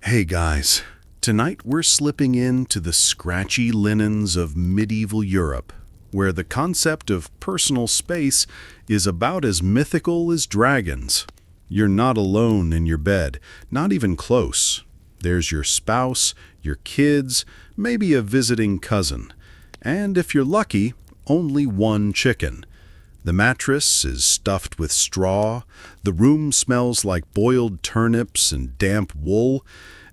Hey guys, tonight we're slipping into the scratchy linens of medieval Europe, where the concept of personal space is about as mythical as dragons. You're not alone in your bed, not even close. There's your spouse, your kids, maybe a visiting cousin, and if you're lucky, only one chicken. The mattress is stuffed with straw, the room smells like boiled turnips and damp wool,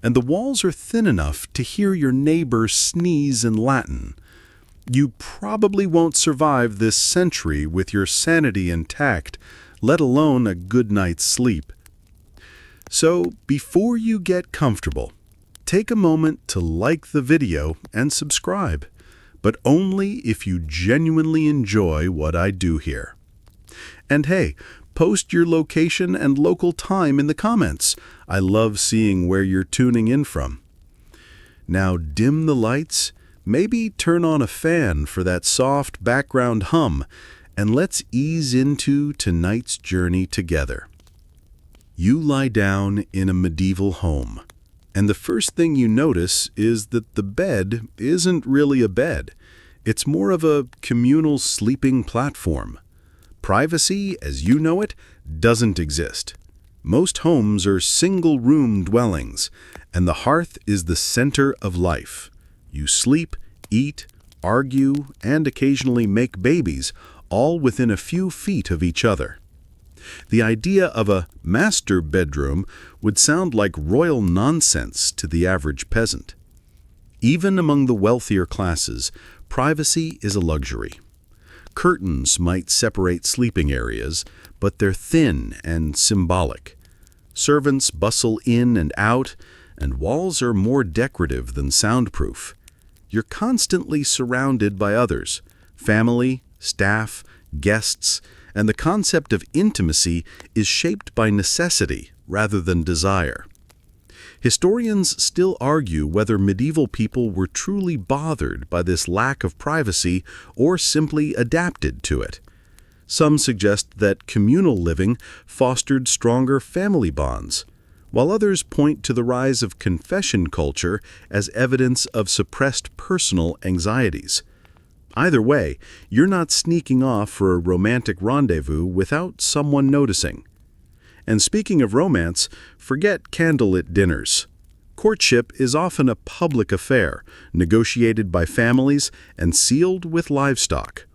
and the walls are thin enough to hear your neighbor sneeze in Latin. You probably won't survive this century with your sanity intact, let alone a good night's sleep. So, before you get comfortable, take a moment to like the video and subscribe, but only if you genuinely enjoy what I do here. And hey, post your location and local time in the comments. I love seeing where you're tuning in from. Now dim the lights, maybe turn on a fan for that soft background hum, and let's ease into tonight's journey together. You lie down in a medieval home, and the first thing you notice is that the bed isn't really a bed. It's more of a communal sleeping platform. Privacy, as you know it, doesn't exist. Most homes are single-room dwellings, and the hearth is the center of life. You sleep, eat, argue, and occasionally make babies, all within a few feet of each other. The idea of a master bedroom would sound like royal nonsense to the average peasant. Even among the wealthier classes, privacy is a luxury. Curtains might separate sleeping areas, but they're thin and symbolic. Servants bustle in and out, and walls are more decorative than soundproof. You're constantly surrounded by others, family, staff, guests, and the concept of intimacy is shaped by necessity rather than desire. Historians still argue whether medieval people were truly bothered by this lack of privacy or simply adapted to it. Some suggest that communal living fostered stronger family bonds, while others point to the rise of confession culture as evidence of suppressed personal anxieties. Either way, you're not sneaking off for a romantic rendezvous without someone noticing. And speaking of romance, forget candlelit dinners. Courtship is often a public affair, negotiated by families and sealed with livestock.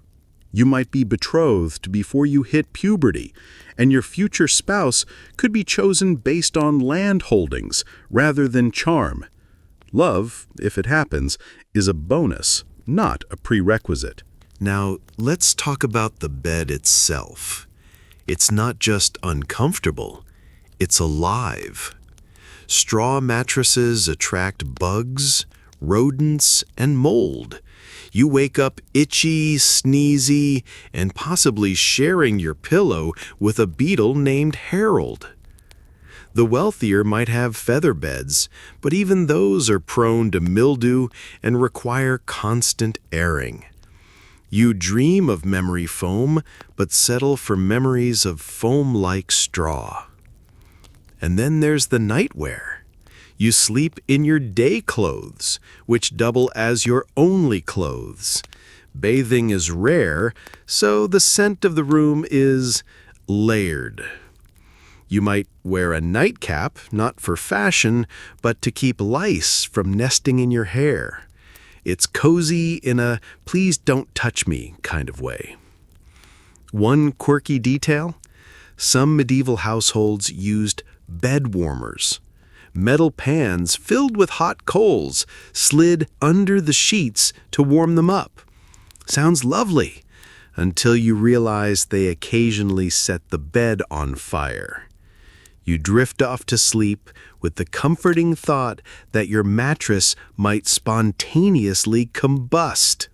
You might be betrothed before you hit puberty, and your future spouse could be chosen based on land holdings rather than charm. Love, if it happens, is a bonus, not a prerequisite. Now, let's talk about the bed itself. It's not just uncomfortable, it's alive. Straw mattresses attract bugs, rodents, and mold. You wake up itchy, sneezy, and possibly sharing your pillow with a beetle named Harold. The wealthier might have feather beds, but even those are prone to mildew and require constant airing. You dream of memory foam, but settle for memories of foam-like straw. And then there's the nightwear. You sleep in your day clothes, which double as your only clothes. Bathing is rare, so the scent of the room is layered. You might wear a nightcap, not for fashion, but to keep lice from nesting in your hair. It's cozy in a please don't touch me kind of way. One quirky detail: some medieval households used bed warmers. Metal pans filled with hot coals slid under the sheets to warm them up. Sounds lovely, until you realize they occasionally set the bed on fire. You drift off to sleep with the comforting thought that your mattress might spontaneously combust.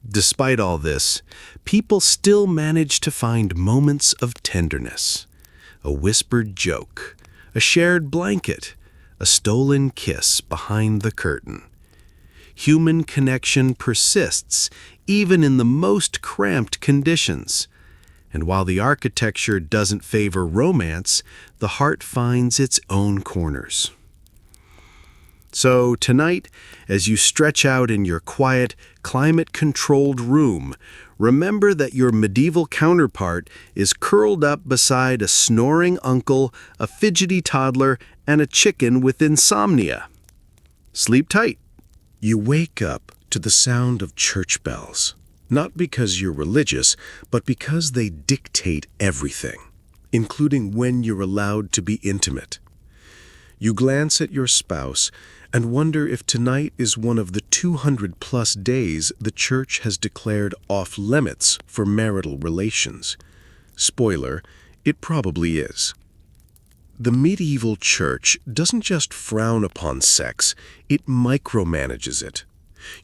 Despite all this, people still manage to find moments of tenderness. A whispered joke, a shared blanket, a stolen kiss behind the curtain. Human connection persists even in the most cramped conditions. And while the architecture doesn't favor romance, the heart finds its own corners. So tonight, as you stretch out in your quiet, climate-controlled room, remember that your medieval counterpart is curled up beside a snoring uncle, a fidgety toddler, and a chicken with insomnia. Sleep tight. You wake up to the sound of church bells, not because you're religious, but because they dictate everything, including when you're allowed to be intimate. You glance at your spouse and wonder if tonight is one of the 200-plus days the church has declared off-limits for marital relations. Spoiler, it probably is. The medieval church doesn't just frown upon sex, it micromanages it.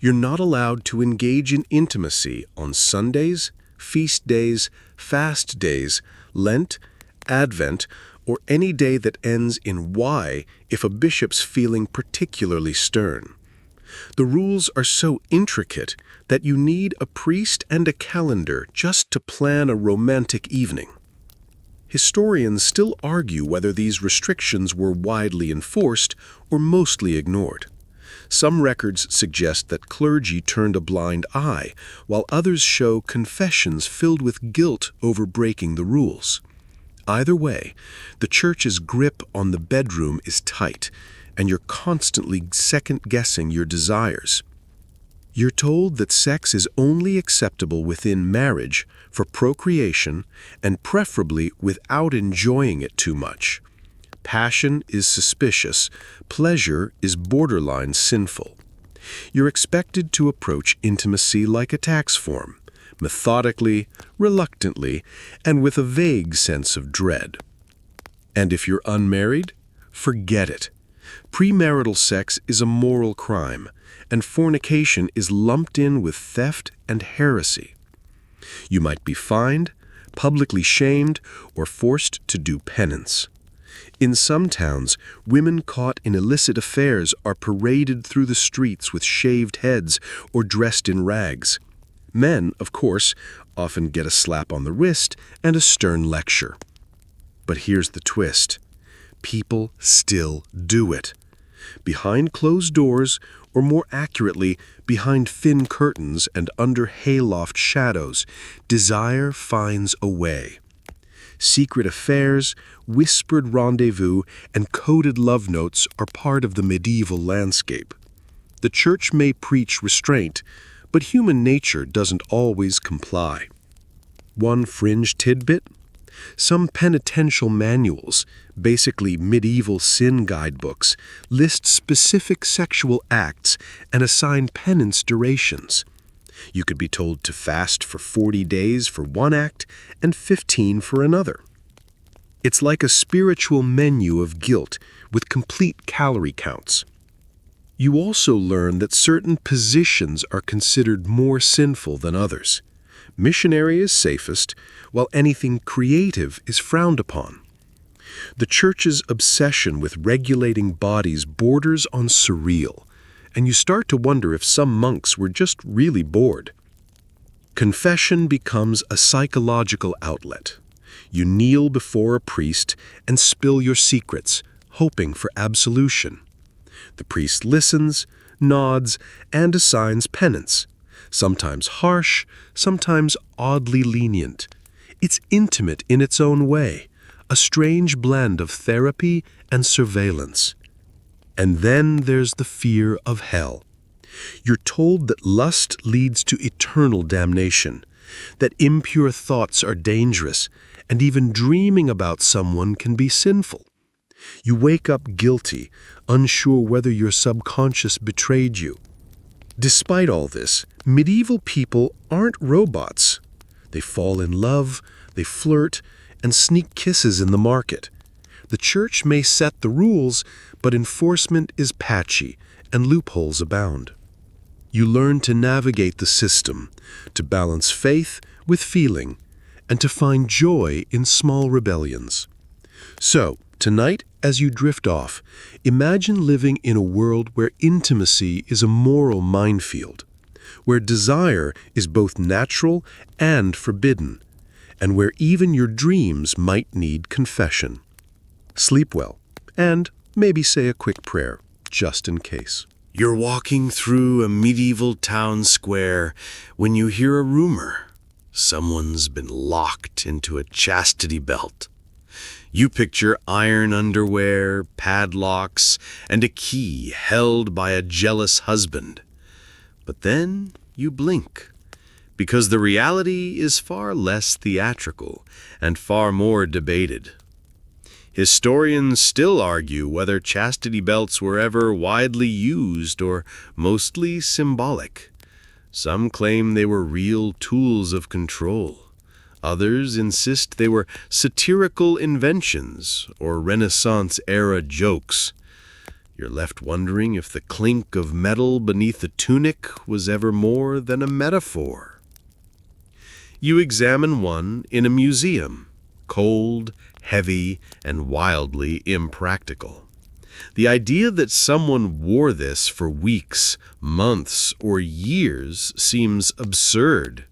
You're not allowed to engage in intimacy on Sundays, feast days, fast days, Lent, Advent, or any day that ends in Y if a bishop's feeling particularly stern. The rules are so intricate that you need a priest and a calendar just to plan a romantic evening. Historians still argue whether these restrictions were widely enforced or mostly ignored. Some records suggest that clergy turned a blind eye, while others show confessions filled with guilt over breaking the rules. Either way, the church's grip on the bedroom is tight, and you're constantly second-guessing your desires. You're told that sex is only acceptable within marriage for procreation and preferably without enjoying it too much. Passion is suspicious, pleasure is borderline sinful. You're expected to approach intimacy like a tax form, methodically, reluctantly, and with a vague sense of dread. And if you're unmarried, forget it. Premarital sex is a moral crime, and fornication is lumped in with theft and heresy. You might be fined, publicly shamed, or forced to do penance. In some towns, women caught in illicit affairs are paraded through the streets with shaved heads or dressed in rags. Men, of course, often get a slap on the wrist and a stern lecture. But here's the twist. People still do it. Behind closed doors, or more accurately, behind thin curtains and under hayloft shadows, desire finds a way. Secret affairs, whispered rendezvous, and coded love notes are part of the medieval landscape. The church may preach restraint, but human nature doesn't always comply. One fringe tidbit? Some penitential manuals, basically medieval sin guidebooks, list specific sexual acts and assign penance durations. You could be told to fast for 40 days for one act and 15 for another. It's like a spiritual menu of guilt with complete calorie counts. You also learn that certain positions are considered more sinful than others. Missionary is safest, while anything creative is frowned upon. The church's obsession with regulating bodies borders on surreal, and you start to wonder if some monks were just really bored. Confession becomes a psychological outlet. You kneel before a priest and spill your secrets, hoping for absolution. The priest listens, nods, and assigns penance, sometimes harsh, sometimes oddly lenient. It's intimate in its own way, a strange blend of therapy and surveillance. And then there's the fear of hell. You're told that lust leads to eternal damnation, that impure thoughts are dangerous, and even dreaming about someone can be sinful. You wake up guilty, unsure whether your subconscious betrayed you. Despite all this, medieval people aren't robots. They fall in love, they flirt, and sneak kisses in the market. The church may set the rules, but enforcement is patchy, and loopholes abound. You learn to navigate the system, to balance faith with feeling, and to find joy in small rebellions. So, tonight, as you drift off, imagine living in a world where intimacy is a moral minefield, where desire is both natural and forbidden, and where even your dreams might need confession. Sleep well, and maybe say a quick prayer. just in case. You're walking through a medieval town square when you hear a rumor. Someone's been locked into a chastity belt. You picture iron underwear, padlocks, and a key held by a jealous husband. But then you blink, because the reality is far less theatrical and far more debated. Historians still argue whether chastity belts were ever widely used or mostly symbolic. Some claim they were real tools of control. Others insist they were satirical inventions or Renaissance-era jokes. You're left wondering if the clink of metal beneath the tunic was ever more than a metaphor. You examine one in a museum, cold, heavy, and wildly impractical. The idea that someone wore this for weeks, months, or years seems absurd.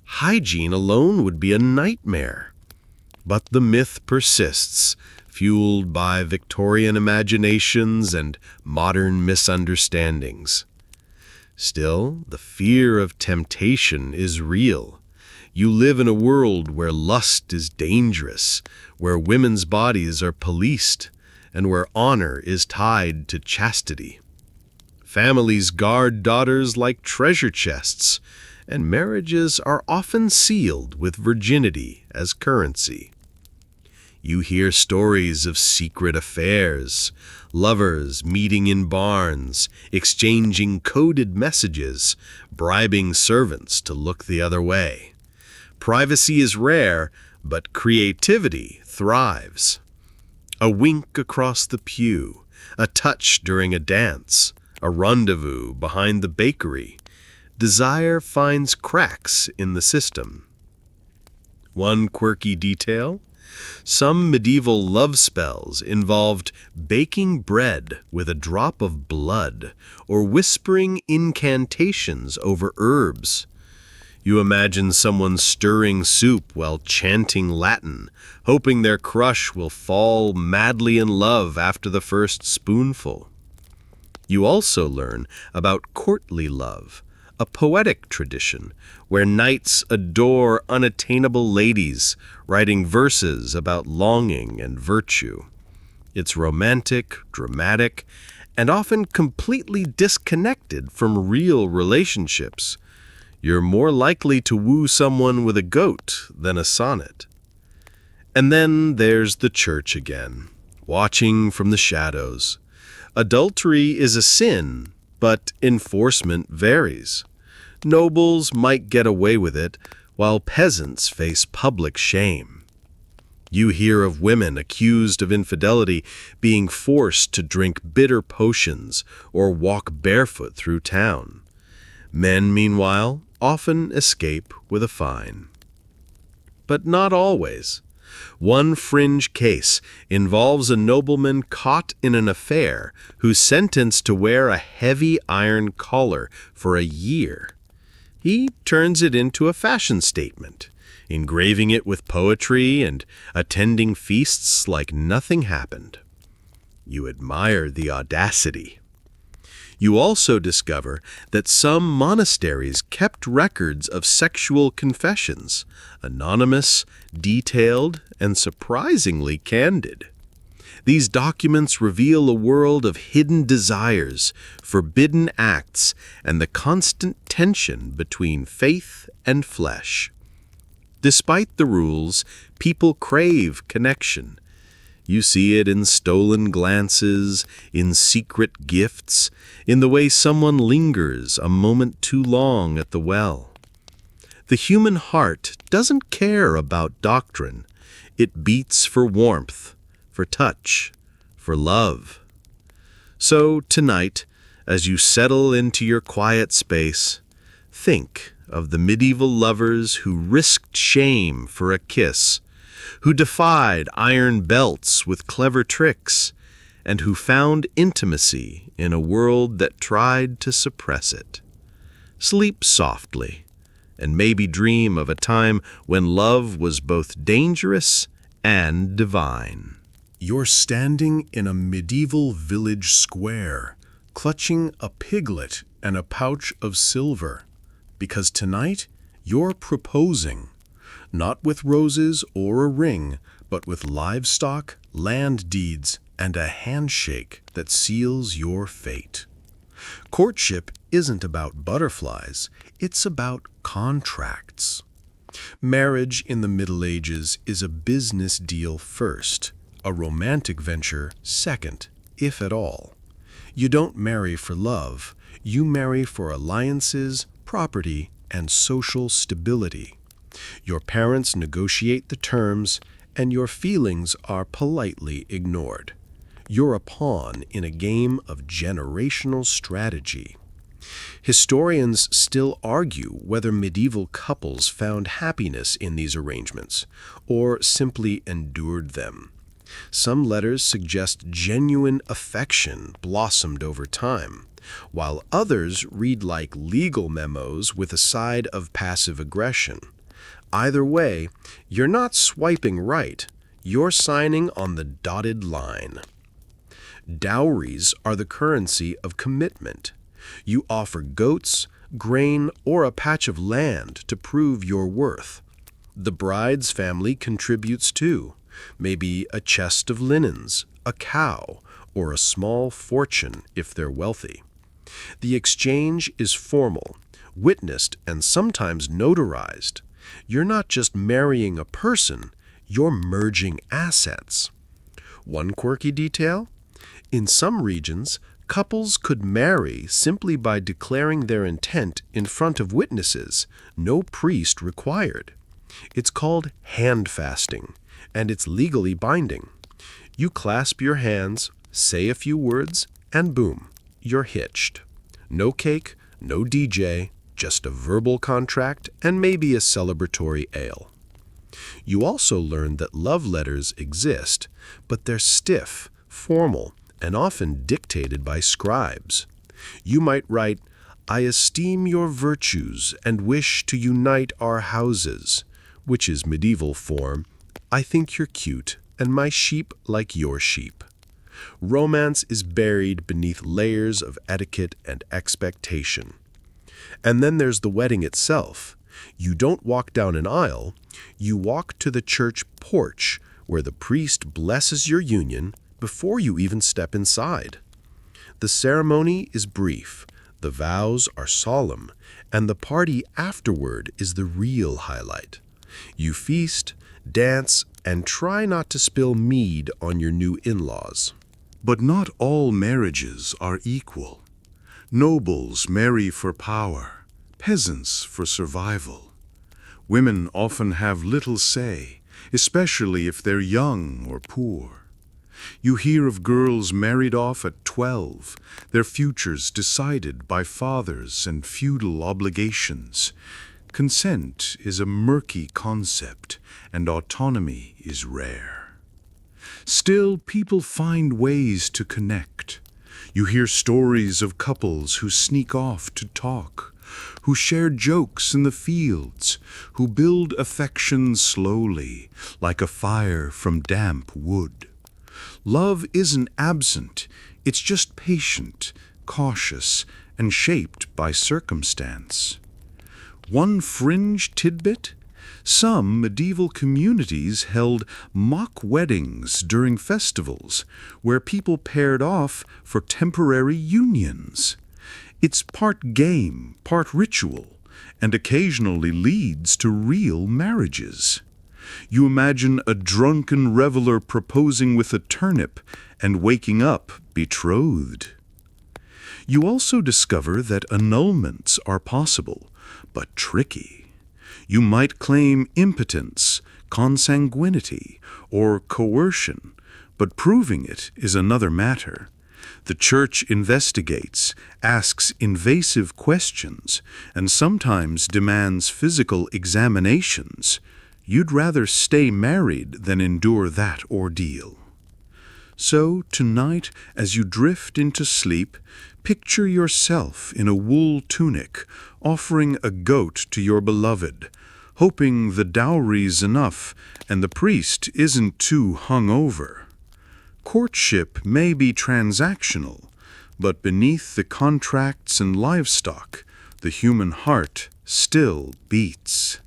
Hygiene alone would be a nightmare. But the myth persists, fueled by Victorian imaginations and modern misunderstandings. Still, the fear of temptation is real. You live in a world where lust is dangerous, where women's bodies are policed, and where honor is tied to chastity. Families guard daughters like treasure chests, and marriages are often sealed with virginity as currency. You hear stories of secret affairs, lovers meeting in barns, exchanging coded messages, bribing servants to look the other way. Privacy is rare, but creativity thrives. A wink across the pew, a touch during a dance, a rendezvous behind the bakery. Desire finds cracks in the system. One quirky detail: some medieval love spells involved baking bread with a drop of blood or whispering incantations over herbs. You imagine someone stirring soup while chanting Latin, hoping their crush will fall madly in love after the first spoonful. You also learn about courtly love, a poetic tradition where knights adore unattainable ladies, writing verses about longing and virtue. It's romantic, dramatic, and often completely disconnected from real relationships. You're more likely to woo someone with a goat than a sonnet. And then there's the church again, watching from the shadows. Adultery is a sin, but enforcement varies. Nobles might get away with it, while peasants face public shame. You hear of women accused of infidelity being forced to drink bitter potions or walk barefoot through town. Men, meanwhile, often escape with a fine. But not always. One fringe case involves a nobleman caught in an affair who's sentenced to wear a heavy iron collar for a year. He turns it into a fashion statement, engraving it with poetry and attending feasts like nothing happened. You admire the audacity. You also discover that some monasteries kept records of sexual confessions, anonymous, detailed, and surprisingly candid. These documents reveal a world of hidden desires, forbidden acts, and the constant tension between faith and flesh. Despite the rules, people crave connection. You see it in stolen glances, in secret gifts, in the way someone lingers a moment too long at the well. The human heart doesn't care about doctrine. It beats for warmth, for touch, for love. So tonight, as you settle into your quiet space, think of the medieval lovers who risked shame for a kiss, who defied iron belts with clever tricks, and who found intimacy in a world that tried to suppress it. Sleep softly, and maybe dream of a time when love was both dangerous and divine. You're standing in a medieval village square, clutching a piglet and a pouch of silver, because tonight you're proposing, not with roses or a ring, but with livestock, land deeds, and a handshake that seals your fate. Courtship isn't about butterflies, it's about contracts. Marriage in the Middle Ages is a business deal first, a romantic venture second, if at all. You don't marry for love, you marry for alliances, property, and social stability. Your parents negotiate the terms, and your feelings are politely ignored. You're a pawn in a game of generational strategy. Historians still argue whether medieval couples found happiness in these arrangements, or simply endured them. Some letters suggest genuine affection blossomed over time, while others read like legal memos with a side of passive aggression. Either way, you're not swiping right, you're signing on the dotted line. Dowries are the currency of commitment. You offer goats, grain, or a patch of land to prove your worth. The bride's family contributes too, maybe a chest of linens, a cow, or a small fortune if they're wealthy. The exchange is formal, witnessed, and sometimes notarized. You're not just marrying a person, you're merging assets. One quirky detail? In some regions, couples could marry simply by declaring their intent in front of witnesses, no priest required. It's called hand fasting, and it's legally binding. You clasp your hands, say a few words, and boom, you're hitched. No cake, no DJ, just a verbal contract and maybe a celebratory ale. You also learn that love letters exist, but they're stiff, formal, and often dictated by scribes. You might write, "I esteem your virtues and wish to unite our houses," which is medieval form, "I think you're cute and my sheep like your sheep." Romance is buried beneath layers of etiquette and expectation. And then there's the wedding itself. You don't walk down an aisle, you walk to the church porch where the priest blesses your union before you even step inside. The ceremony is brief, the vows are solemn, and the party afterward is the real highlight. You feast, dance, and try not to spill mead on your new in-laws. But not all marriages are equal. Nobles marry for power, peasants for survival. Women often have little say, especially if they're young or poor. You hear of girls married off at 12, their futures decided by fathers and feudal obligations. Consent is a murky concept, and autonomy is rare. Still, people find ways to connect. You hear stories of couples who sneak off to talk, who share jokes in the fields, who build affection slowly, like a fire from damp wood. Love isn't absent, it's just patient, cautious, and shaped by circumstance. One fringe tidbit? Some medieval communities held mock weddings during festivals, where people paired off for temporary unions. It's part game, part ritual, and occasionally leads to real marriages. You imagine a drunken reveler proposing with a turnip and waking up betrothed. You also discover that annulments are possible, but tricky. You might claim impotence, consanguinity, or coercion, but proving it is another matter. The church investigates, asks invasive questions, and sometimes demands physical examinations. You'd rather stay married than endure that ordeal. So tonight, as you drift into sleep, picture yourself in a wool tunic, offering a goat to your beloved, hoping the dowry's enough and the priest isn't too hungover. Courtship may be transactional, but beneath the contracts and livestock, the human heart still beats.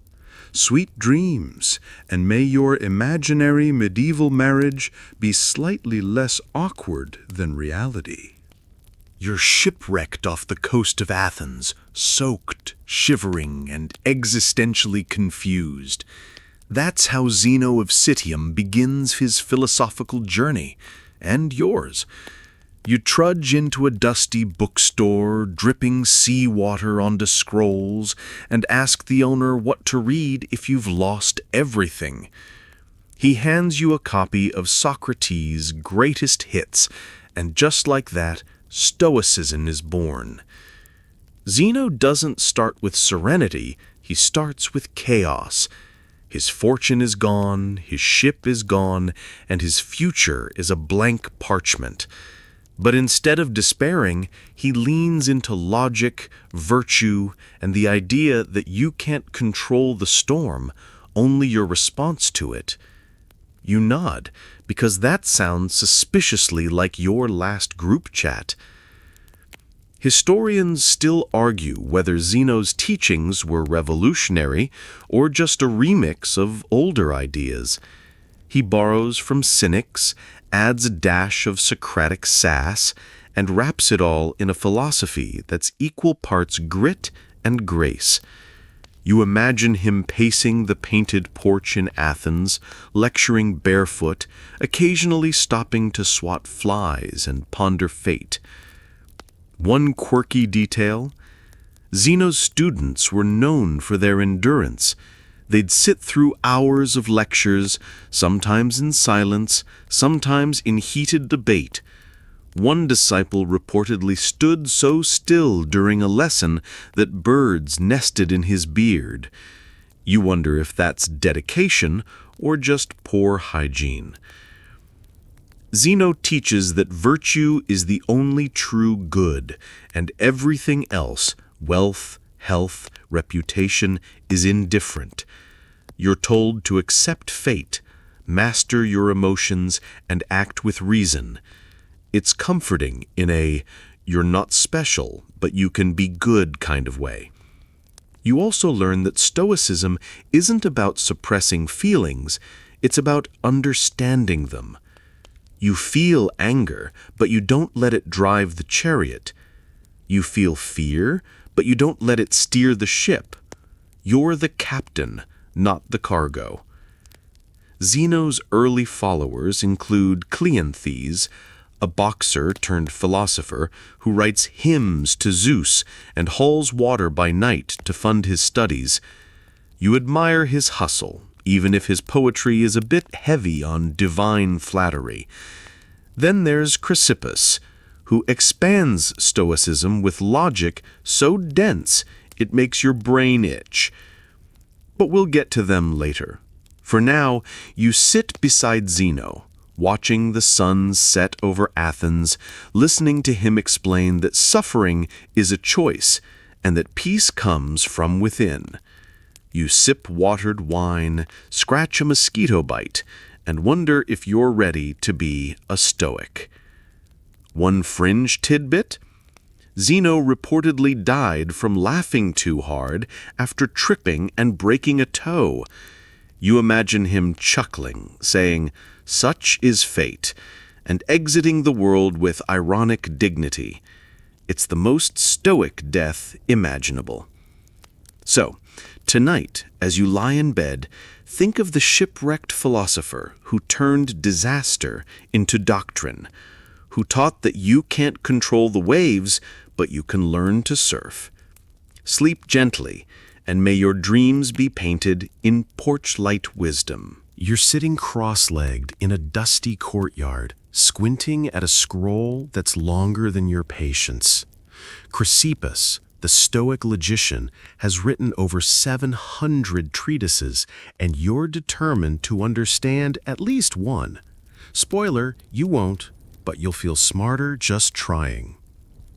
Sweet dreams, and may your imaginary medieval marriage be slightly less awkward than reality. You're shipwrecked off the coast of Athens, soaked, shivering, and existentially confused. That's how Zeno of Citium begins his philosophical journey, and yours. You trudge into a dusty bookstore, dripping seawater onto scrolls, and ask the owner what to read if you've lost everything. He hands you a copy of Socrates' greatest hits, and just like that, Stoicism is born. Zeno doesn't start with serenity, he starts with chaos. His fortune is gone, his ship is gone, and his future is a blank parchment. But instead of despairing, he leans into logic, virtue, and the idea that you can't control the storm, only your response to it. You nod, because that sounds suspiciously like your last group chat. Historians still argue whether Zeno's teachings were revolutionary or just a remix of older ideas. He borrows from cynics, adds a dash of Socratic sass, and wraps it all in a philosophy that's equal parts grit and grace. You imagine him pacing the painted porch in Athens, lecturing barefoot, occasionally stopping to swat flies and ponder fate. One quirky detail: Zeno's students were known for their endurance. They'd sit through hours of lectures, sometimes in silence, sometimes in heated debate. One disciple reportedly stood so still during a lesson that birds nested in his beard. You wonder if that's dedication or just poor hygiene. Zeno teaches that virtue is the only true good, and everything else, wealth, health, reputation, is indifferent. You're told to accept fate, master your emotions, and act with reason. It's comforting in a "you're not special, but you can be good" kind of way. You also learn that Stoicism isn't about suppressing feelings, it's about understanding them. You feel anger, but you don't let it drive the chariot. You feel fear, but you don't let it steer the ship. You're the captain, not the cargo. Zeno's early followers include Cleanthes, a boxer turned philosopher who writes hymns to Zeus and hauls water by night to fund his studies. You admire his hustle, even if his poetry is a bit heavy on divine flattery. Then there's Chrysippus, who expands Stoicism with logic so dense it makes your brain itch. But we'll get to them later. For now, you sit beside Zeno, watching the sun set over Athens, listening to him explain that suffering is a choice and that peace comes from within. You sip watered wine, scratch a mosquito bite, and wonder if you're ready to be a Stoic. One fringe tidbit: Zeno reportedly died from laughing too hard after tripping and breaking a toe. You imagine him chuckling, saying, "Such is fate," and exiting the world with ironic dignity. It's the most Stoic death imaginable. So, tonight, as you lie in bed, think of the shipwrecked philosopher who turned disaster into doctrine, who taught that you can't control the waves, but you can learn to surf. Sleep gently, and may your dreams be painted in porch-light wisdom. You're sitting cross-legged in a dusty courtyard, squinting at a scroll that's longer than your patience. Chrysippus, the Stoic logician, has written over 700 treatises, and you're determined to understand at least one. Spoiler, you won't, but you'll feel smarter just trying.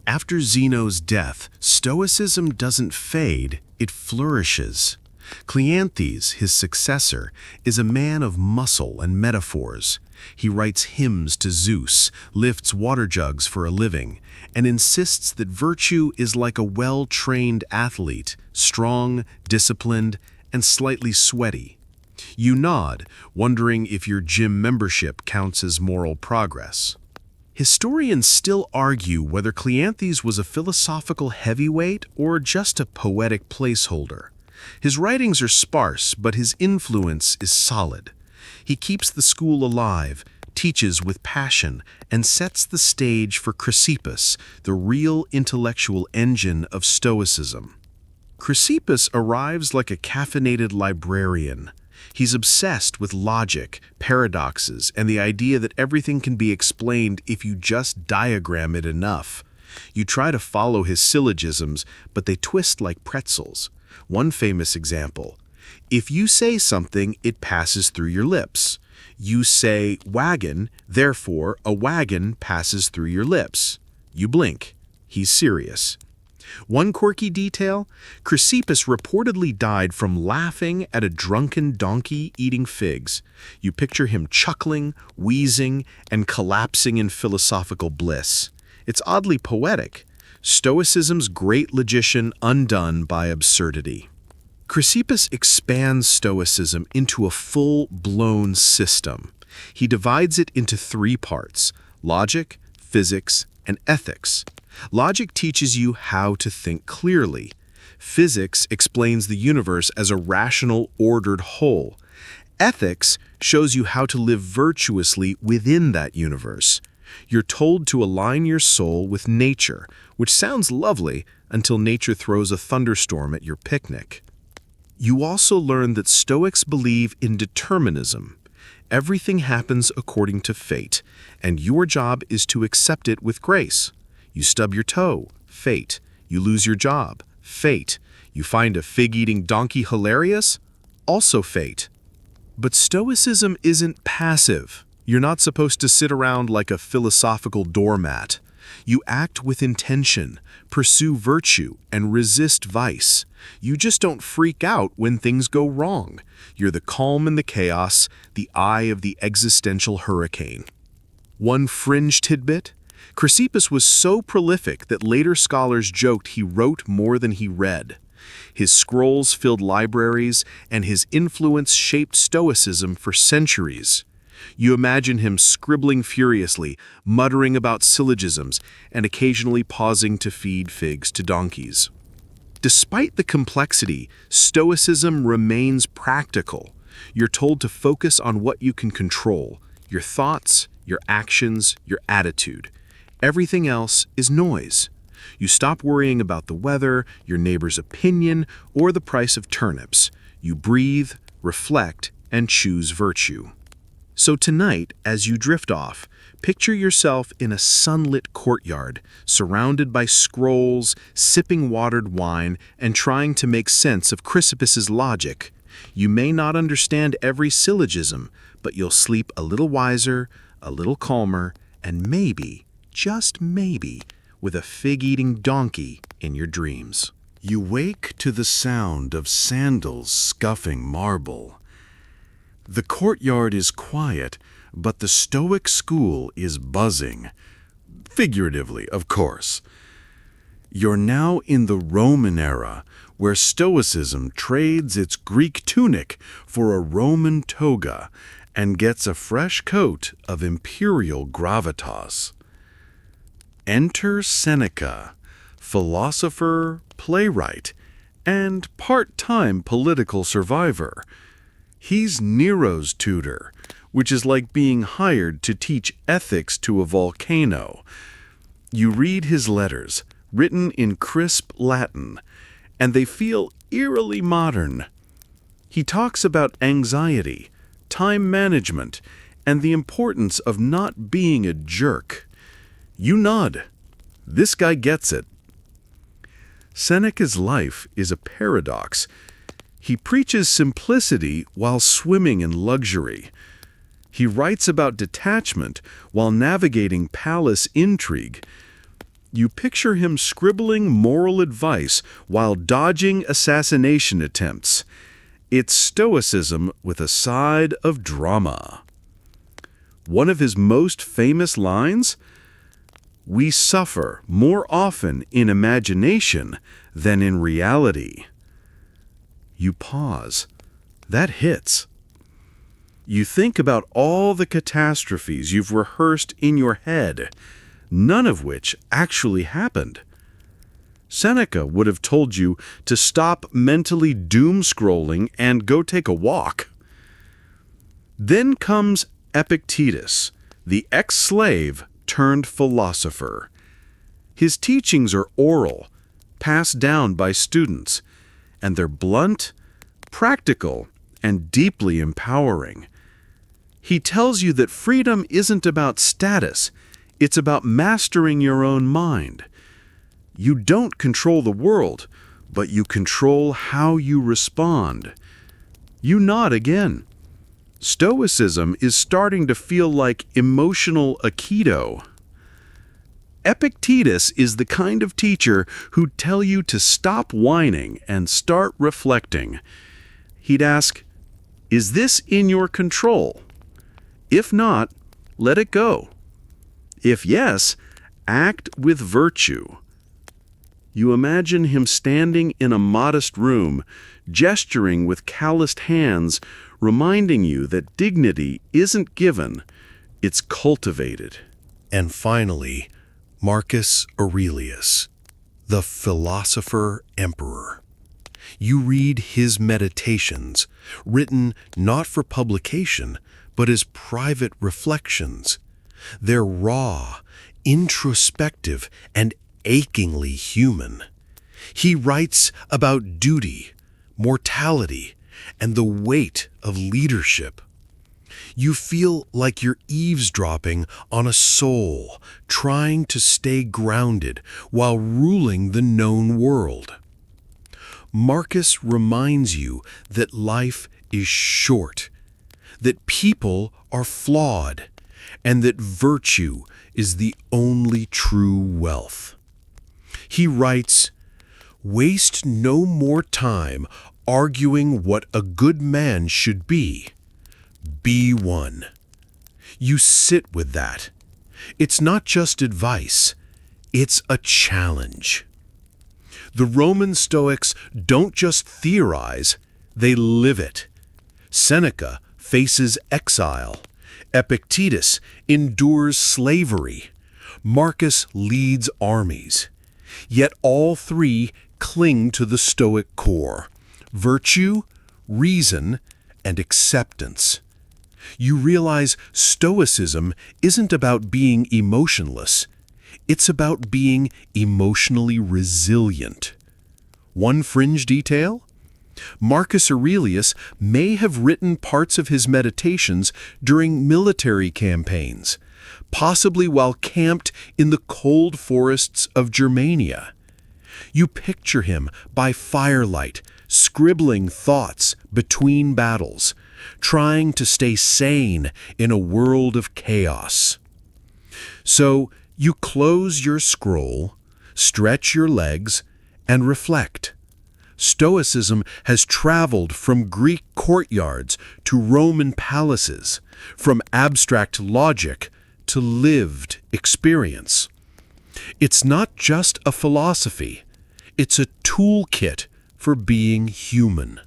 After Zeno's death, Stoicism doesn't fade, it flourishes. Cleanthes, his successor, is a man of muscle and metaphors. He writes hymns to Zeus, lifts water jugs for a living, and insists that virtue is like a well-trained athlete, strong, disciplined, and slightly sweaty. You nod, wondering if your gym membership counts as moral progress. Historians still argue whether Cleanthes was a philosophical heavyweight or just a poetic placeholder. His writings are sparse, but his influence is solid. He keeps the school alive, teaches with passion, and sets the stage for Chrysippus, the real intellectual engine of Stoicism. Chrysippus arrives like a caffeinated librarian. He's obsessed with logic, paradoxes, and the idea that everything can be explained if you just diagram it enough. You try to follow his syllogisms, but they twist like pretzels. One famous example: if you say something, it passes through your lips. You say wagon, therefore a wagon passes through your lips. You blink. He's serious. One quirky detail: Chrysippus reportedly died from laughing at a drunken donkey eating figs. You picture him chuckling, wheezing, and collapsing in philosophical bliss. It's oddly poetic. Stoicism's great logician undone by absurdity. Chrysippus expands Stoicism into a full-blown system. He divides it into three parts: logic, physics, and ethics. Logic teaches you how to think clearly. Physics explains the universe as a rational, ordered whole. Ethics shows you how to live virtuously within that universe. You're told to align your soul with nature, which sounds lovely until nature throws a thunderstorm at your picnic. You also learn that Stoics believe in determinism. Everything happens according to fate, and your job is to accept it with grace. You stub your toe, fate. You lose your job, fate. You find a fig-eating donkey hilarious, also fate. But Stoicism isn't passive. You're not supposed to sit around like a philosophical doormat. You act with intention, pursue virtue, and resist vice. You just don't freak out when things go wrong. You're the calm in the chaos, the eye of the existential hurricane. One fringe tidbit: Chrysippus was so prolific that later scholars joked he wrote more than he read. His scrolls filled libraries, and his influence shaped Stoicism for centuries. You imagine him scribbling furiously, muttering about syllogisms, and occasionally pausing to feed figs to donkeys. Despite the complexity, Stoicism remains practical. You're told to focus on what you can control: your thoughts, your actions, your attitude. Everything else is noise. You stop worrying about the weather, your neighbor's opinion, or the price of turnips. You breathe, reflect, and choose virtue. So tonight, as you drift off, picture yourself in a sunlit courtyard, surrounded by scrolls, sipping watered wine, and trying to make sense of Chrysippus's logic. You may not understand every syllogism, but you'll sleep a little wiser, a little calmer, and maybe, just maybe, with a fig-eating donkey in your dreams. You wake to the sound of sandals scuffing marble. The courtyard is quiet, but the Stoic school is buzzing. Figuratively, of course. You're now in the Roman era, where Stoicism trades its Greek tunic for a Roman toga and gets a fresh coat of imperial gravitas. Enter Seneca, philosopher, playwright, and part-time political survivor. He's Nero's tutor, which is like being hired to teach ethics to a volcano. You read his letters, written in crisp Latin, and they feel eerily modern. He talks about anxiety, time management, and the importance of not being a jerk. You nod. This guy gets it. Seneca's life is a paradox. He preaches simplicity while swimming in luxury. He writes about detachment while navigating palace intrigue. You picture him scribbling moral advice while dodging assassination attempts. It's stoicism with a side of drama. One of his most famous lines, "We suffer more often in imagination than in reality." You pause. That hits. You think about all the catastrophes you've rehearsed in your head, none of which actually happened. Seneca would have told you to stop mentally doom-scrolling and go take a walk. Then comes Epictetus, the ex-slave turned philosopher. His teachings are oral, passed down by students, and they're blunt, practical, and deeply empowering. He tells you that freedom isn't about status, it's about mastering your own mind. You don't control the world, but you control how you respond. You nod again. Stoicism is starting to feel like emotional aikido. Epictetus is the kind of teacher who'd tell you to stop whining and start reflecting. He'd ask, "Is this in your control? If not, let it go. If yes, act with virtue." You imagine him standing in a modest room, gesturing with calloused hands, reminding you that dignity isn't given, it's cultivated. And finally, Marcus Aurelius, the philosopher emperor. You read his meditations, written not for publication, but as private reflections. They're raw, introspective, and achingly human. He writes about duty, mortality, and the weight of leadership. You feel like you're eavesdropping on a soul, trying to stay grounded while ruling the known world. Marcus reminds you that life is short, that people are flawed, and that virtue is the only true wealth. He writes, "Waste no more time arguing what a good man should be. Be one." You sit with that. It's not just advice, it's a challenge. The Roman Stoics don't just theorize, they live it. Seneca faces exile. Epictetus endures slavery. Marcus leads armies. Yet all three cling to the Stoic core: virtue, reason, and acceptance. You realize Stoicism isn't about being emotionless. It's about being emotionally resilient. One fringe detail? Marcus Aurelius may have written parts of his meditations during military campaigns, possibly while camped in the cold forests of Germania. You picture him by firelight, scribbling thoughts between battles, trying to stay sane in a world of chaos. So you close your scroll, stretch your legs, and reflect. Stoicism has traveled from Greek courtyards to Roman palaces, from abstract logic to lived experience. It's not just a philosophy, it's a toolkit for being human.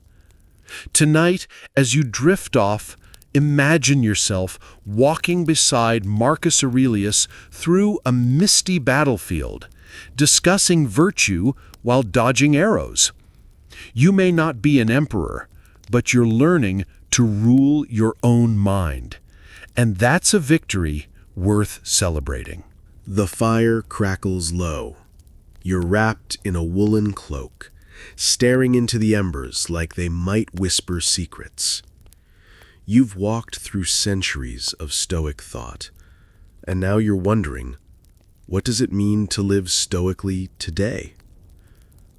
Tonight, as you drift off, imagine yourself walking beside Marcus Aurelius through a misty battlefield, discussing virtue while dodging arrows. You may not be an emperor, but you're learning to rule your own mind. And that's a victory worth celebrating. The fire crackles low. You're wrapped in a woolen cloak, staring into the embers like they might whisper secrets. You've walked through centuries of Stoic thought, and now you're wondering, what does it mean to live stoically today?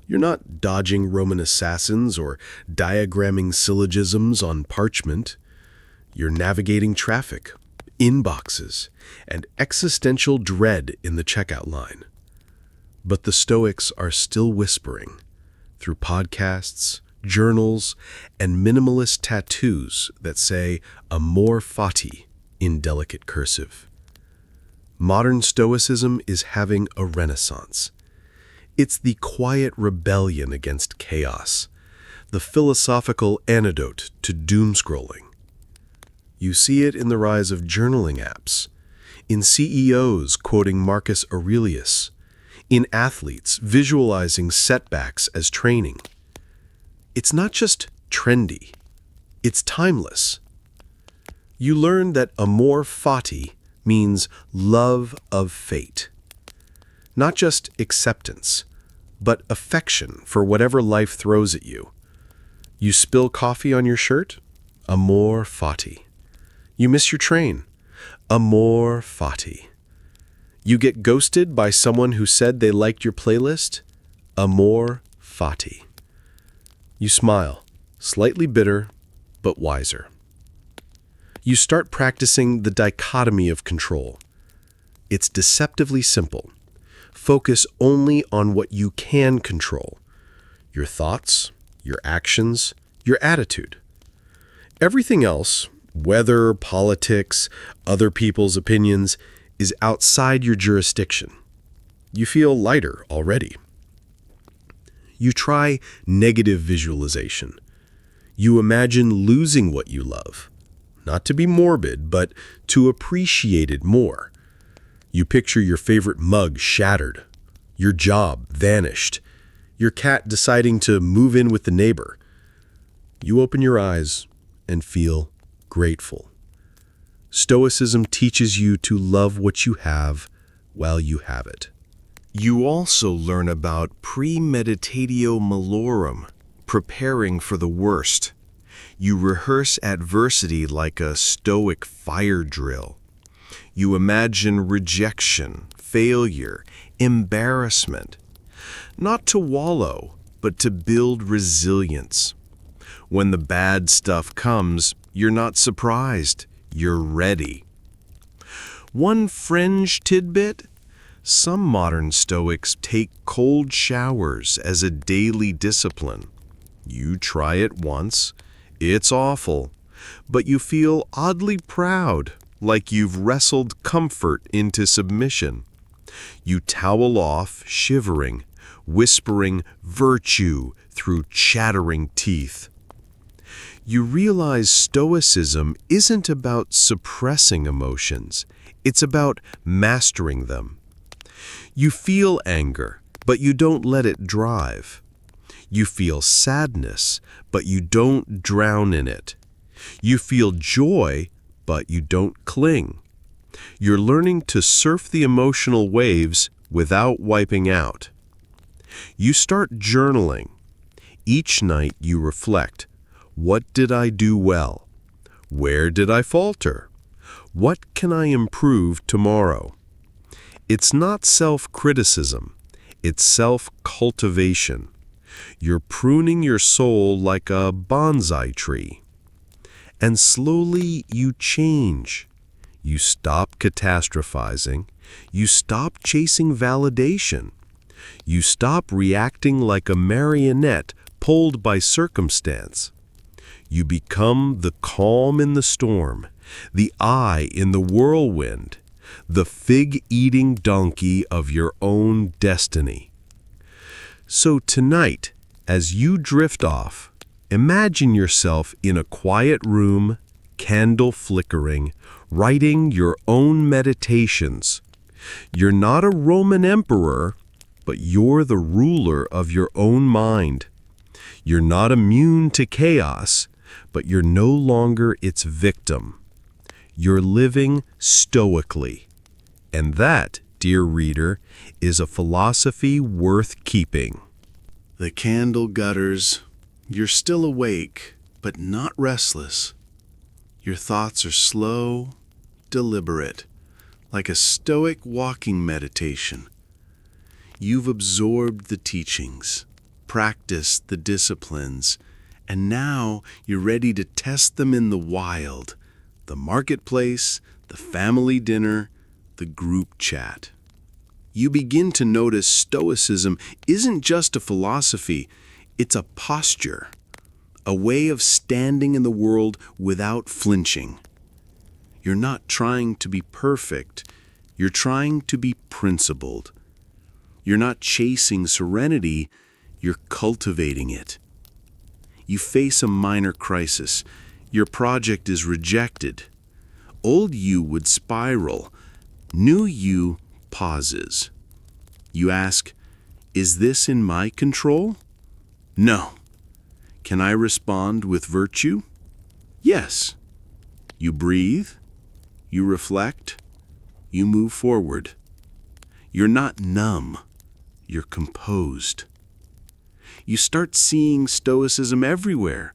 You're not dodging Roman assassins or diagramming syllogisms on parchment. You're navigating traffic, inboxes, and existential dread in the checkout line. But the Stoics are still whispering, through podcasts, journals, and minimalist tattoos that say amor fati in delicate cursive. Modern Stoicism is having a renaissance. It's the quiet rebellion against chaos, the philosophical antidote to doom scrolling. You see it in the rise of journaling apps, in CEOs quoting Marcus Aurelius, in athletes visualizing setbacks as training. It's not just trendy, it's timeless. You learn that amor fati means love of fate. Not just acceptance, but affection for whatever life throws at you. You spill coffee on your shirt? Amor fati. You miss your train? Amor fati. You get ghosted by someone who said they liked your playlist? Amor fati. You smile, slightly bitter, but wiser. You start practicing the dichotomy of control. It's deceptively simple. Focus only on what you can control: your thoughts, your actions, your attitude. Everything else, weather, politics, other people's opinions, is outside your jurisdiction. You feel lighter already. You try negative visualization. You imagine losing what you love, not to be morbid, but to appreciate it more. You picture your favorite mug shattered, your job vanished, your cat deciding to move in with the neighbor. You open your eyes and feel grateful. Stoicism teaches you to love what you have while you have it. You also learn about premeditatio malorum, preparing for the worst. You rehearse adversity like a Stoic fire drill. You imagine rejection, failure, embarrassment, not to wallow, but to build resilience. When the bad stuff comes, you're not surprised, you're ready. One fringe tidbit: some modern Stoics take cold showers as a daily discipline. You try it once, it's awful, but you feel oddly proud, like you've wrestled comfort into submission. You towel off, shivering, whispering virtue through chattering teeth. You realize Stoicism isn't about suppressing emotions, it's about mastering them. You feel anger, but you don't let it drive. You feel sadness, but you don't drown in it. You feel joy, but you don't cling. You're learning to surf the emotional waves without wiping out. You start journaling. Each night you reflect: what did I do well? Where did I falter? What can I improve tomorrow? It's not self-criticism, it's self-cultivation. You're pruning your soul like a bonsai tree. And slowly you change. You stop catastrophizing. You stop chasing validation. You stop reacting like a marionette pulled by circumstance. You become the calm in the storm, the eye in the whirlwind, the fig-eating donkey of your own destiny. So tonight, as you drift off, imagine yourself in a quiet room, candle flickering, writing your own meditations. You're not a Roman emperor, but you're the ruler of your own mind. You're not immune to chaos, but you're no longer its victim. You're living stoically. And that, dear reader, is a philosophy worth keeping. The candle gutters. You're still awake, but not restless. Your thoughts are slow, deliberate, like a Stoic walking meditation. You've absorbed the teachings, practiced the disciplines, and now you're ready to test them in the wild, the marketplace, the family dinner, the group chat. You begin to notice Stoicism isn't just a philosophy, it's a posture, a way of standing in the world without flinching. You're not trying to be perfect, you're trying to be principled. You're not chasing serenity, you're cultivating it. You face a minor crisis, your project is rejected. Old you would spiral, new you pauses. You ask, is this in my control? No. Can I respond with virtue? Yes. You breathe, you reflect, you move forward. You're not numb, you're composed. You start seeing stoicism everywhere,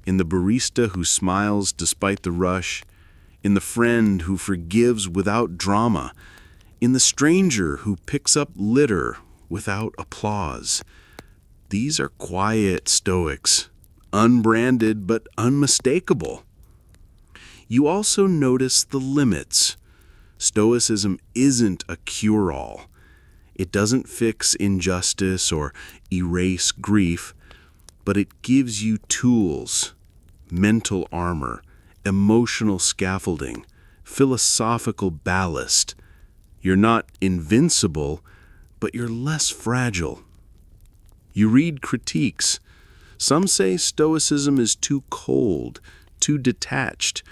in the barista who smiles despite the rush, in the friend who forgives without drama, in the stranger who picks up litter without applause. These are quiet Stoics, unbranded but unmistakable. You also notice the limits. Stoicism isn't a cure-all. It doesn't fix injustice or erase grief, but it gives you tools, mental armor, emotional scaffolding, philosophical ballast. You're not invincible, but you're less fragile. You read critiques. Some say Stoicism is too cold, too detached.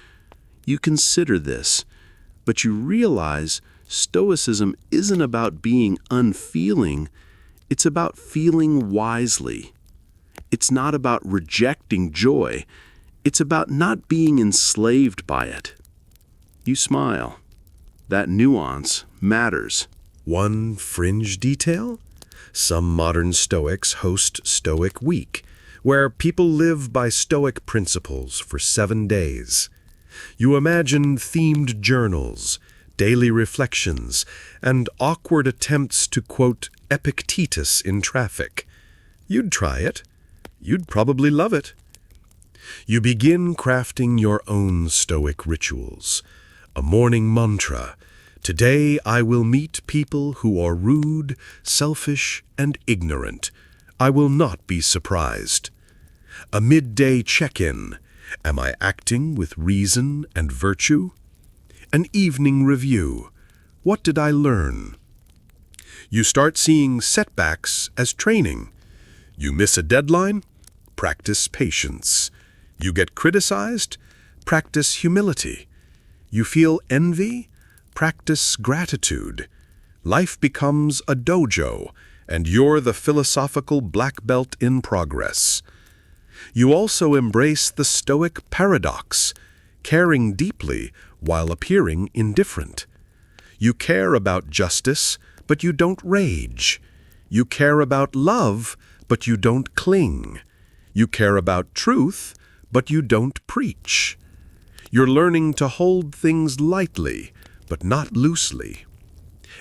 You consider this, but you realize Stoicism isn't about being unfeeling, it's about feeling wisely. It's not about rejecting joy, it's about not being enslaved by it. You smile. That nuance matters. One fringe detail? Some modern Stoics host Stoic Week, where people live by Stoic principles for 7 days. You imagine themed journals, daily reflections, and awkward attempts to quote Epictetus in traffic. You'd try it. You'd probably love it. You begin crafting your own Stoic rituals. A morning mantra. Today I will meet people who are rude, selfish, and ignorant. I will not be surprised. A midday check-in. Am I acting with reason and virtue? An evening review. What did I learn? You start seeing setbacks as training. You miss a deadline? Practice patience. You get criticized? Practice humility. You feel envy? Practice gratitude. Life becomes a dojo, and you're the philosophical black belt in progress. You also embrace the Stoic paradox, caring deeply while appearing indifferent. You care about justice, but you don't rage. You care about love, but you don't cling. You care about truth, but you don't preach. You're learning to hold things lightly, but not loosely.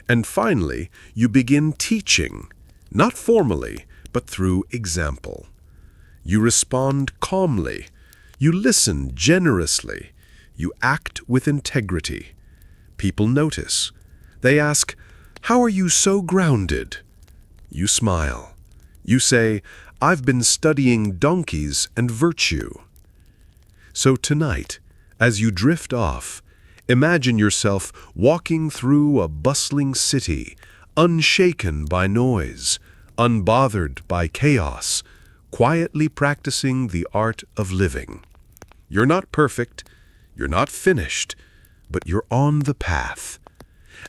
And finally, you begin teaching, not formally, but through example. You respond calmly. You listen generously. You act with integrity. People notice. They ask, "How are you so grounded?" You smile. You say, "I've been studying donkeys and virtue." So tonight, as you drift off, imagine yourself walking through a bustling city, unshaken by noise, unbothered by chaos, quietly practicing the art of living. You're not perfect, you're not finished, but you're on the path.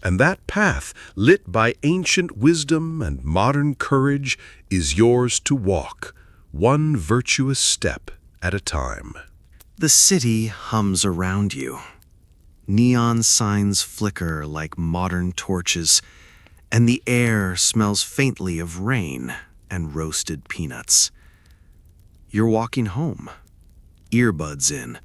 And that path, lit by ancient wisdom and modern courage, is yours to walk, one virtuous step at a time. The city hums around you. Neon signs flicker like modern torches, and the air smells faintly of rain and roasted peanuts. You're walking home, earbuds in,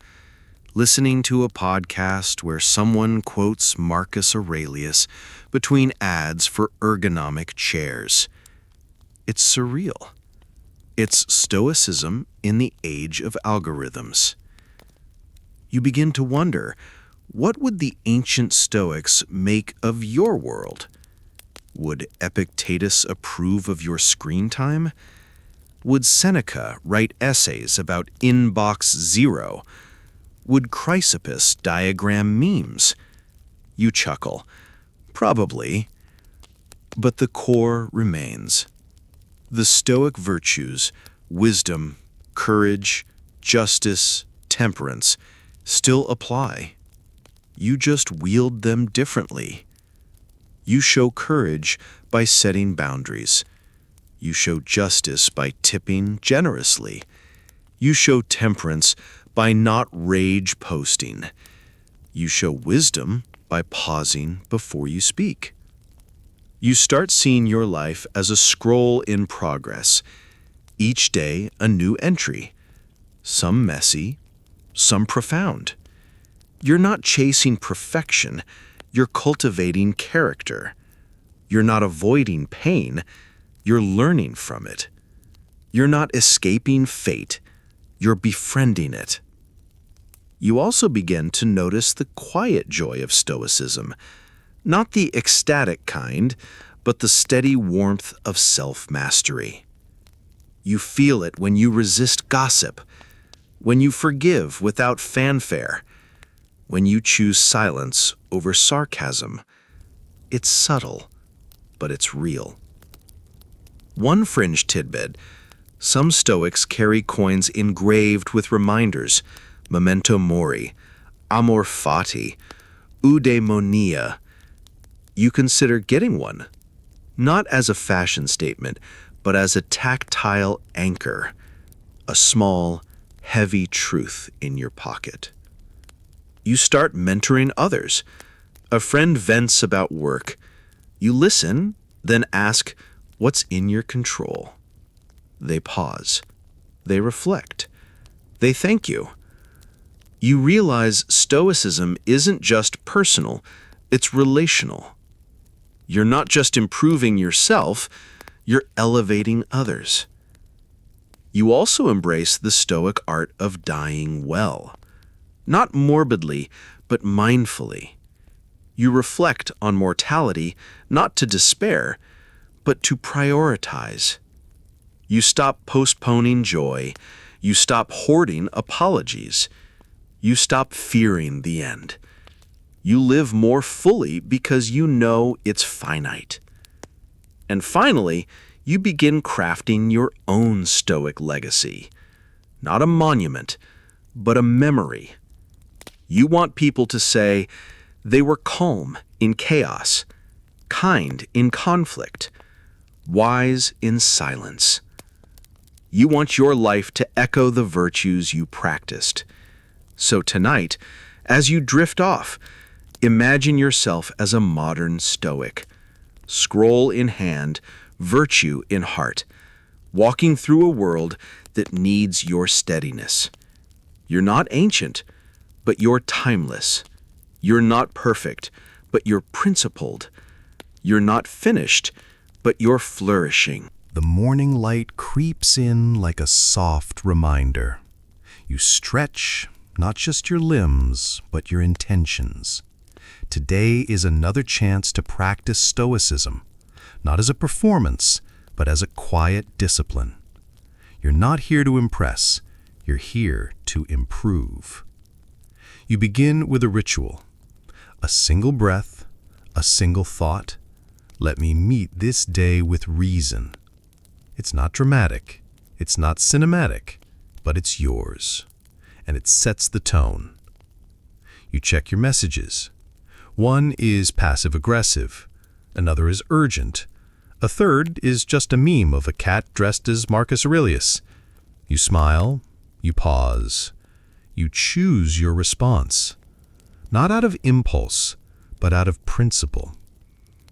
listening to a podcast where someone quotes Marcus Aurelius between ads for ergonomic chairs. It's surreal. It's Stoicism in the age of algorithms. You begin to wonder, what would the ancient Stoics make of your world? Would Epictetus approve of your screen time? Would Seneca write essays about inbox zero? Would Chrysippus diagram memes? You chuckle. Probably. But the core remains. The Stoic virtues, wisdom, courage, justice, temperance, still apply. You just wield them differently. You show courage by setting boundaries. You show justice by tipping generously. You show temperance by not rage posting. You show wisdom by pausing before you speak. You start seeing your life as a scroll in progress. Each day a new entry. Some messy, some profound. You're not chasing perfection, you're cultivating character. You're not avoiding pain, you're learning from it. You're not escaping fate, you're befriending it. You also begin to notice the quiet joy of Stoicism, not the ecstatic kind, but the steady warmth of self-mastery. You feel it when you resist gossip, when you forgive without fanfare, when you choose silence over sarcasm. It's subtle, but it's real. One fringe tidbit: some Stoics carry coins engraved with reminders, memento mori, amor fati, eudaimonia. You consider getting one, not as a fashion statement, but as a tactile anchor, a small, heavy truth in your pocket. You start mentoring others. A friend vents about work. You listen, then ask, what's in your control? They pause. They reflect. They thank you. You realize Stoicism isn't just personal, it's relational. You're not just improving yourself, you're elevating others. You also embrace the Stoic art of dying well. Not morbidly, but mindfully. You reflect on mortality, not to despair, but to prioritize. You stop postponing joy. You stop hoarding apologies. You stop fearing the end. You live more fully because you know it's finite. And finally, you begin crafting your own Stoic legacy. Not a monument, but a memory. You want people to say, they were calm in chaos, kind in conflict, wise in silence. You want your life to echo the virtues you practiced. So tonight, as you drift off, imagine yourself as a modern Stoic, scroll in hand, virtue in heart, walking through a world that needs your steadiness. You're not ancient, but you're timeless. You're not perfect, but you're principled. You're not finished, but you're flourishing. The morning light creeps in like a soft reminder. You stretch, not just your limbs, but your intentions. Today is another chance to practice Stoicism, not as a performance, but as a quiet discipline. You're not here to impress, you're here to improve. You begin with a ritual, a single breath, a single thought. Let me meet this day with reason. It's not dramatic, it's not cinematic, but it's yours, and it sets the tone. You check your messages. One is passive-aggressive, another is urgent, a third is just a meme of a cat dressed as Marcus Aurelius. You smile, you pause, you choose your response, not out of impulse, but out of principle.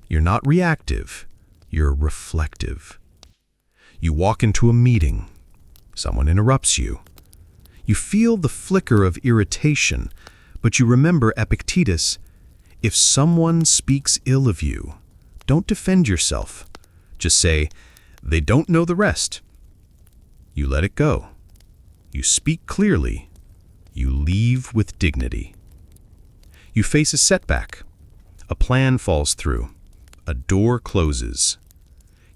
You're not reactive, you're reflective. You walk into a meeting. Someone interrupts you. You feel the flicker of irritation, but you remember Epictetus. If someone speaks ill of you, don't defend yourself. Just say, they don't know the rest. You let it go. You speak clearly. You leave with dignity. You face a setback. A plan falls through. A door closes.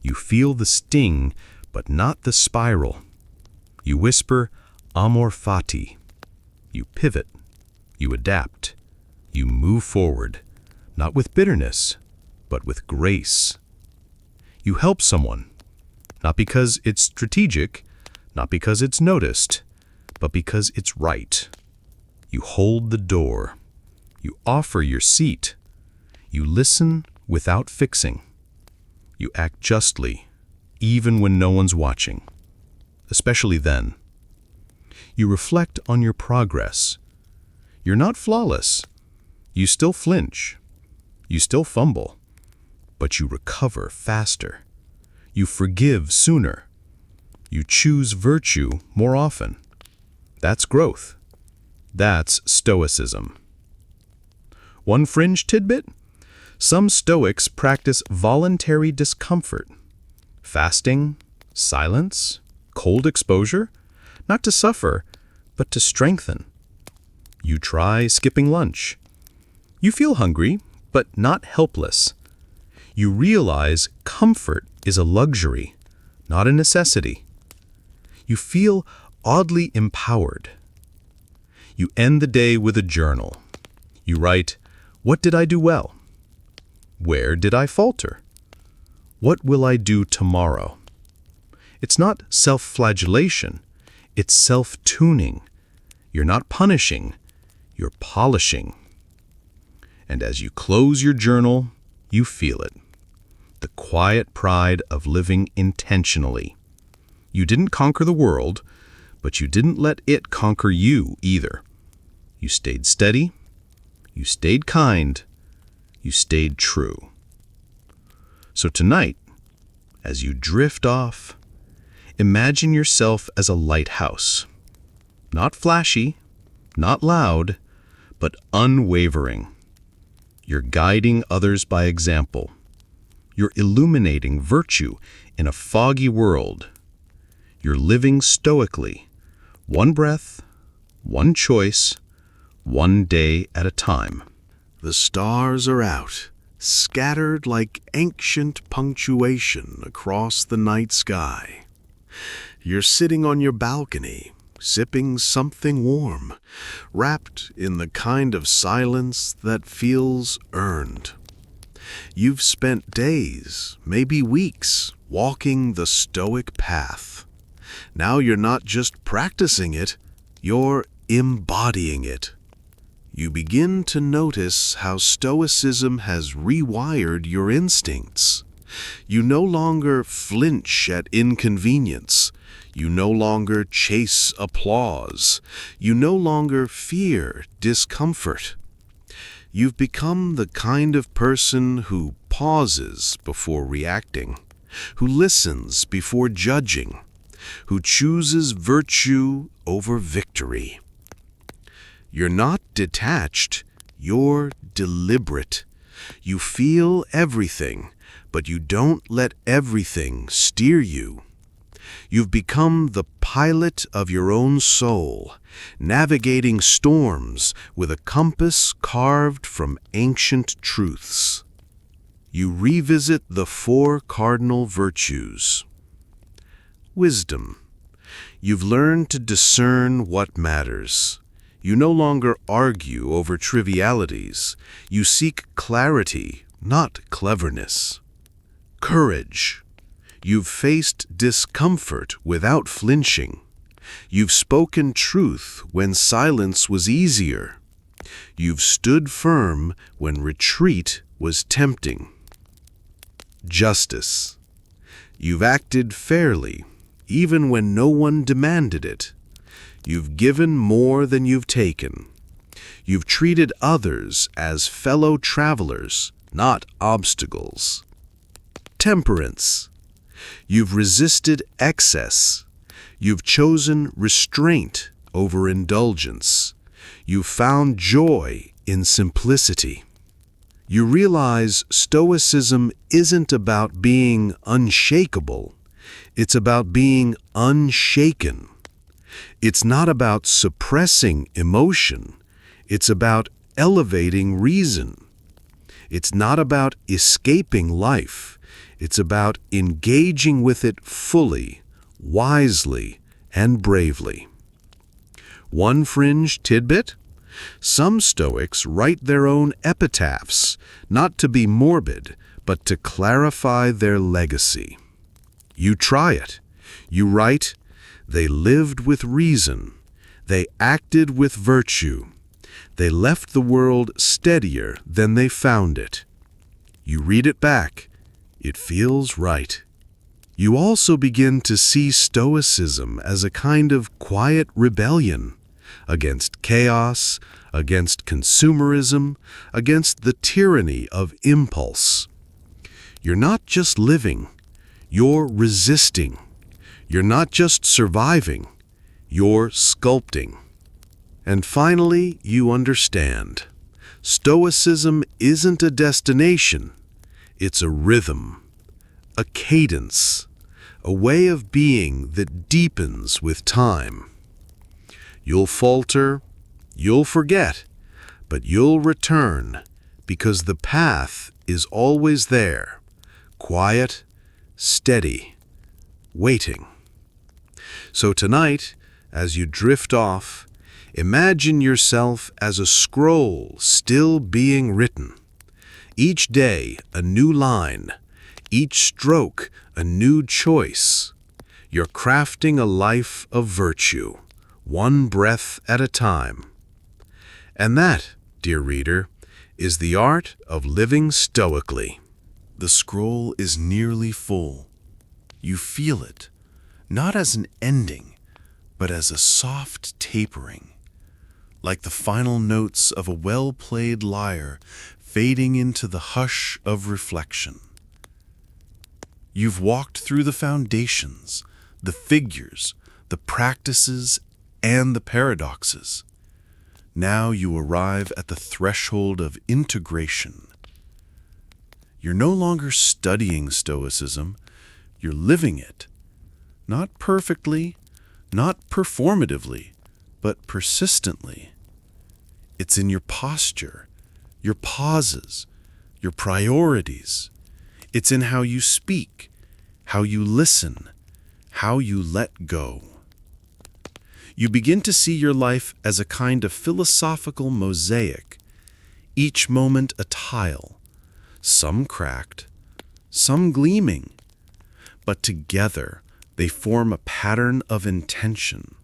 You feel the sting, but not the spiral. You whisper, amor fati. You pivot. You adapt. You move forward, not with bitterness, but with grace. You help someone, not because it's strategic, not because it's noticed, but because it's right. You hold the door. You offer your seat. You listen without fixing. You act justly, even when no one's watching, especially then. You reflect on your progress. You're not flawless. You still flinch. You still fumble. But you recover faster. You forgive sooner. You choose virtue more often. That's growth. That's Stoicism. One fringe tidbit? Some Stoics practice voluntary discomfort. Fasting, silence, cold exposure, not to suffer, but to strengthen. You try skipping lunch. You feel hungry, but not helpless. You realize comfort is a luxury, not a necessity. You feel oddly empowered. You end the day with a journal. You write, what did I do well? Where did I falter? What will I do tomorrow? It's not self-flagellation, it's self-tuning. You're not punishing, you're polishing. And as you close your journal, you feel it. The quiet pride of living intentionally. You didn't conquer the world, but you didn't let it conquer you either. You stayed steady, you stayed kind, you stayed true. So tonight, as you drift off, imagine yourself as a lighthouse. Not flashy, not loud, but unwavering. You're guiding others by example. You're illuminating virtue in a foggy world. You're living stoically, one breath, one choice, one day at a time. The stars are out, scattered like ancient punctuation across the night sky. You're sitting on your balcony, sipping something warm, wrapped in the kind of silence that feels earned. You've spent days, maybe weeks, walking the Stoic path. Now you're not just practicing it, you're embodying it. You begin to notice how Stoicism has rewired your instincts. You no longer flinch at inconvenience. You no longer chase applause. You no longer fear discomfort. You've become the kind of person who pauses before reacting, who listens before judging, who chooses virtue over victory. You're not detached, you're deliberate. You feel everything, but you don't let everything steer you. You've become the pilot of your own soul, navigating storms with a compass carved from ancient truths. You revisit the 4 cardinal virtues. Wisdom. You've learned to discern what matters. You no longer argue over trivialities. You seek clarity, not cleverness. Courage. You've faced discomfort without flinching. You've spoken truth when silence was easier. You've stood firm when retreat was tempting. Justice. You've acted fairly, even when no one demanded it. You've given more than you've taken. You've treated others as fellow travelers, not obstacles. Temperance. You've resisted excess. You've chosen restraint over indulgence. You've found joy in simplicity. You realize Stoicism isn't about being unshakable. It's about being unshaken. It's not about suppressing emotion. It's about elevating reason. It's not about escaping life. It's about engaging with it fully, wisely and bravely. One fringe tidbit? Some Stoics write their own epitaphs, not to be morbid, but to clarify their legacy. You try it. You write, "They lived with reason. They acted with virtue. They left the world steadier than they found it." You read it back. It feels right. You also begin to see Stoicism as a kind of quiet rebellion against chaos, against consumerism, against the tyranny of impulse. You're not just living, you're resisting. You're not just surviving, you're sculpting. And finally, you understand. Stoicism isn't a destination, it's a rhythm, a cadence, a way of being that deepens with time. You'll falter, you'll forget, but you'll return because the path is always there, quiet, steady, waiting. So tonight, as you drift off, imagine yourself as a scroll still being written. Each day, a new line. Each stroke, a new choice. You're crafting a life of virtue, one breath at a time. And that, dear reader, is the art of living stoically. The scroll is nearly full. You feel it, not as an ending, but as a soft tapering, like the final notes of a well-played lyre fading into the hush of reflection. You've walked through the foundations, the figures, the practices, and the paradoxes. Now you arrive at the threshold of integration. You're no longer studying Stoicism, you're living it. Not perfectly, not performatively, but persistently. It's in your posture, your pauses, your priorities. It's in how you speak, how you listen, how you let go. You begin to see your life as a kind of philosophical mosaic, each moment a tile, some cracked, some gleaming, but together they form a pattern of intention.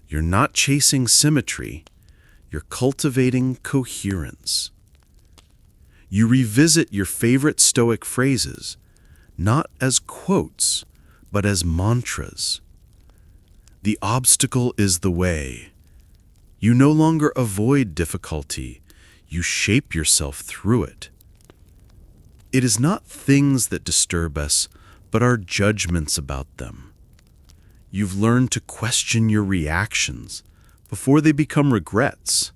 You're not chasing symmetry, you're cultivating coherence. You revisit your favorite Stoic phrases, not as quotes, but as mantras. The obstacle is the way. You no longer avoid difficulty, you shape yourself through it. It is not things that disturb us, but our judgments about them. You've learned to question your reactions before they become regrets.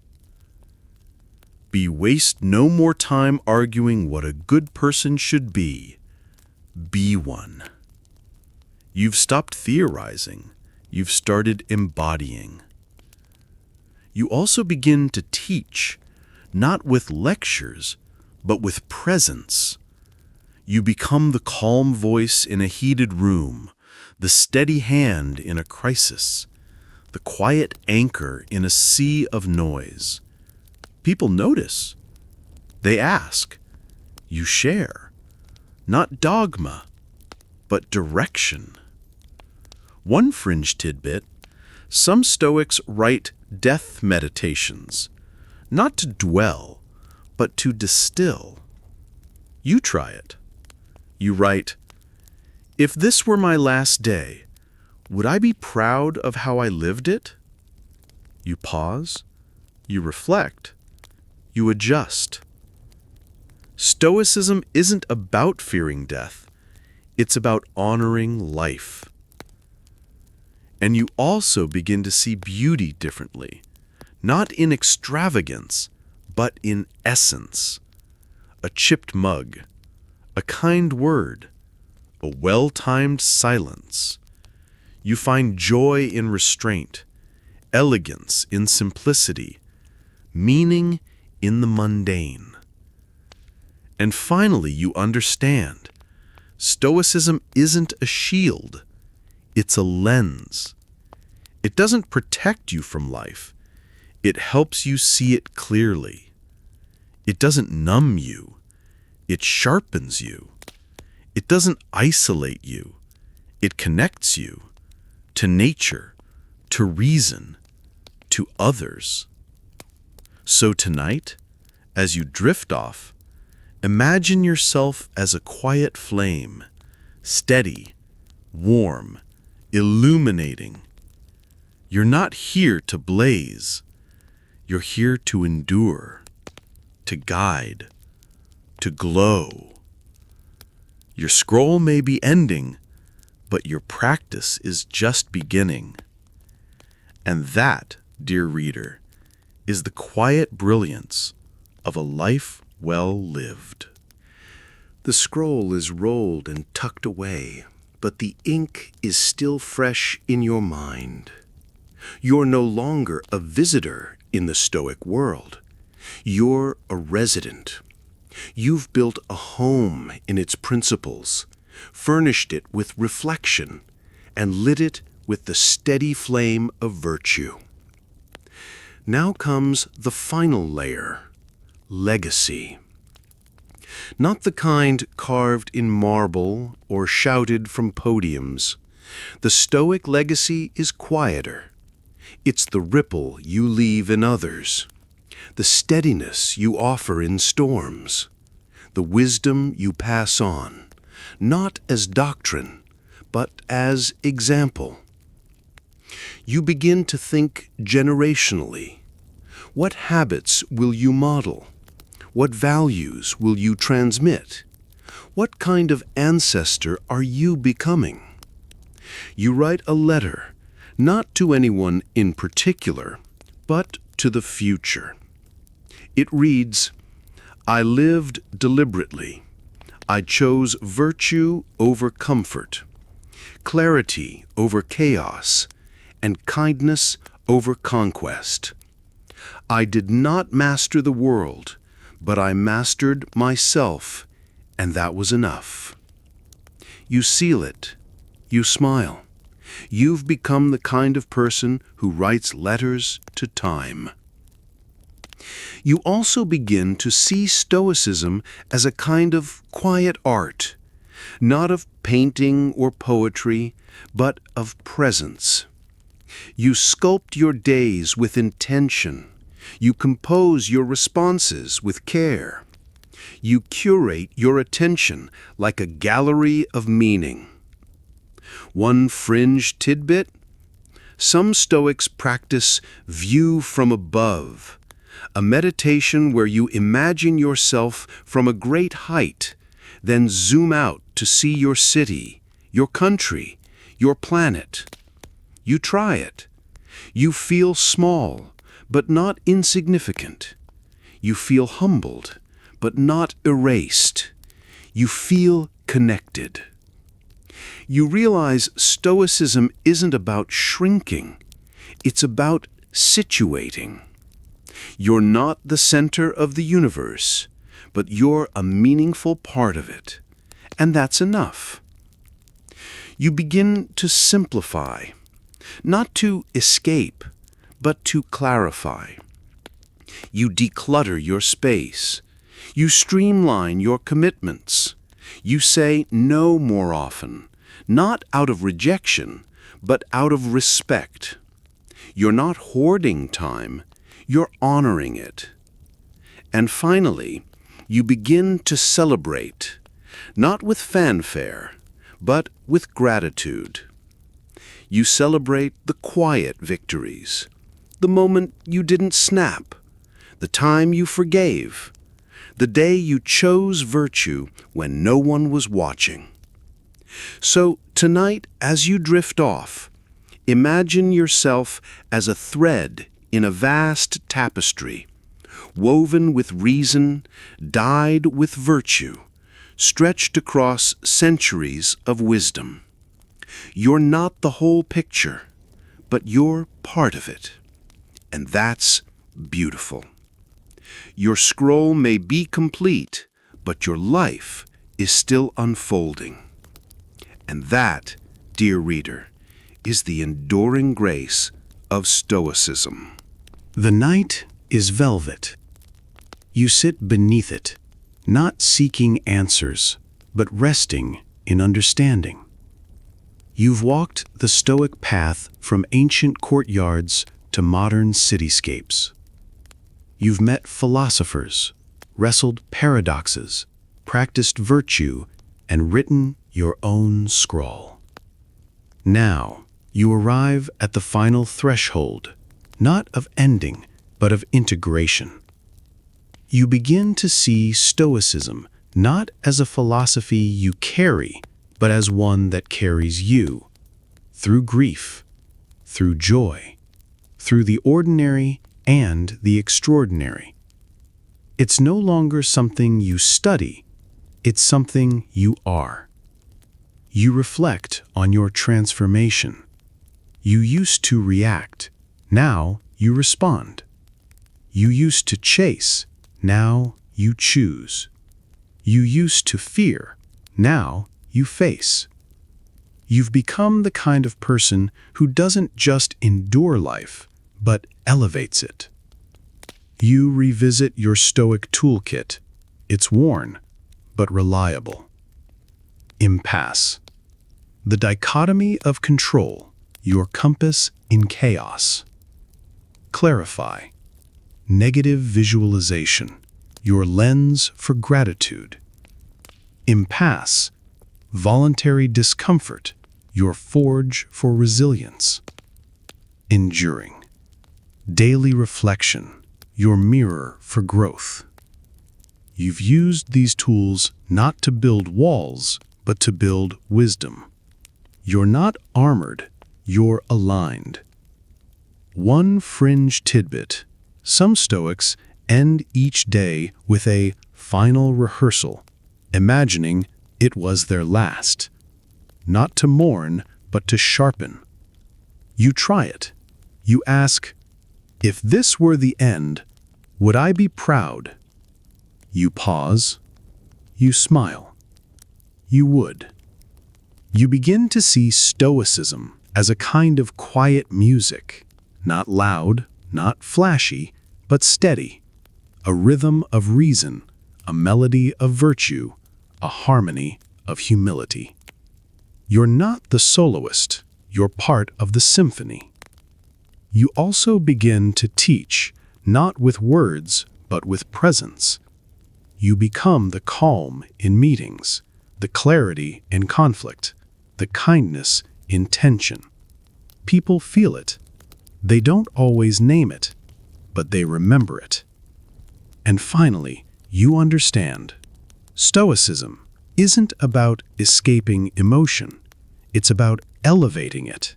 Waste no more time arguing what a good person should be. Be one. You've stopped theorizing. You've started embodying. You also begin to teach, not with lectures, but with presence. You become the calm voice in a heated room, the steady hand in a crisis, the quiet anchor in a sea of noise. People notice. They ask. You share. Not dogma, but direction. One fringe tidbit, some Stoics write death meditations, not to dwell, but to distill. You try it. You write, "If this were my last day, would I be proud of how I lived it?" You pause. You reflect. You adjust. Stoicism isn't about fearing death. It's about honoring life. And you also begin to see beauty differently, not in extravagance, but in essence. A chipped mug, a kind word, a well-timed silence. You find joy in restraint, elegance in simplicity, meaning in the mundane. And finally, you understand, Stoicism isn't a shield, It's a lens. It doesn't protect you from life. It helps you see it clearly. It doesn't numb you. It sharpens you. It doesn't isolate you. It connects you to nature, to reason, to others. So tonight, as you drift off, imagine yourself as a quiet flame, steady, warm, illuminating. You're not here to blaze. You're here to endure, to guide, to glow. Your scroll may be ending, but your practice is just beginning. And that, dear reader, is the quiet brilliance of a life well lived. The scroll is rolled and tucked away, but the ink is still fresh in your mind. You're no longer a visitor in the Stoic world. You're a resident. You've built a home in its principles, furnished it with reflection, and lit it with the steady flame of virtue. Now comes the final layer, legacy. Not the kind carved in marble or shouted from podiums. The Stoic legacy is quieter. It's the ripple you leave in others, the steadiness you offer in storms, the wisdom you pass on, not as doctrine, but as example. You begin to think generationally. What habits will you model? What values will you transmit? What kind of ancestor are you becoming? You write a letter, not to anyone in particular, but to the future. It reads, I lived deliberately. I chose virtue over comfort, clarity over chaos, and kindness over conquest. I did not master the world, but I mastered myself, and that was enough. You seal it. You smile. You've become the kind of person who writes letters to time. You also begin to see Stoicism as a kind of quiet art, not of painting or poetry, but of presence. You sculpt your days with intention. You compose your responses with care. You curate your attention like a gallery of meaning. One fringe tidbit? Some Stoics practice view from above, a meditation where you imagine yourself from a great height, then zoom out to see your city, your country, your planet. You try it. You feel small, but not insignificant. You feel humbled, but not erased. You feel connected. You realize Stoicism isn't about shrinking. It's about situating. You're not the center of the universe, but you're a meaningful part of it. And that's enough. You begin to simplify, not to escape, but to clarify. You declutter your space. You streamline your commitments. You say no more often, not out of rejection, but out of respect. You're not hoarding time, you're honoring it. And finally, you begin to celebrate, not with fanfare, but with gratitude. You celebrate the quiet victories, the moment you didn't snap, the time you forgave, the day you chose virtue when no one was watching. So tonight, as you drift off, imagine yourself as a thread in a vast tapestry, woven with reason, dyed with virtue, stretched across centuries of wisdom. You're not the whole picture, but you're part of it. And that's beautiful. Your scroll may be complete, but your life is still unfolding. And that, dear reader, is the enduring grace of Stoicism. The night is velvet. You sit beneath it, not seeking answers, but resting in understanding. You've walked the Stoic path from ancient courtyards to modern cityscapes. You've met philosophers, wrestled paradoxes, practiced virtue, and written your own scrawl. Now, you arrive at the final threshold, not of ending, but of integration. You begin to see Stoicism not as a philosophy you carry, but as one that carries you, through grief, through joy, through the ordinary and the extraordinary. It's no longer something you study, it's something you are. You reflect on your transformation. You used to react, now you respond. You used to chase, now you choose. You used to fear, now you face. You've become the kind of person who doesn't just endure life, but elevates it. You revisit your Stoic toolkit. It's worn, but reliable. Impasse. The dichotomy of control, your compass in chaos. Clarify. Negative visualization, your lens for gratitude. Impasse. Voluntary discomfort, your forge for resilience. Enduring. Daily reflection, your mirror for growth. You've used these tools not to build walls, but to build wisdom. You're not armored, you're aligned. One fringe tidbit. Some Stoics end each day with a final rehearsal, imagining it was their last. Not to mourn, but to sharpen. You try it. You ask, if this were the end, would I be proud? You pause. You smile. You would. You begin to see Stoicism as a kind of quiet music, not loud, not flashy, but steady, a rhythm of reason, a melody of virtue, a harmony of humility. You're not the soloist, you're part of the symphony. You also begin to teach, not with words, but with presence. You become the calm in meetings, the clarity in conflict, the kindness in tension. People feel it. They don't always name it, but they remember it. And finally, you understand. Stoicism isn't about escaping emotion. It's about elevating it.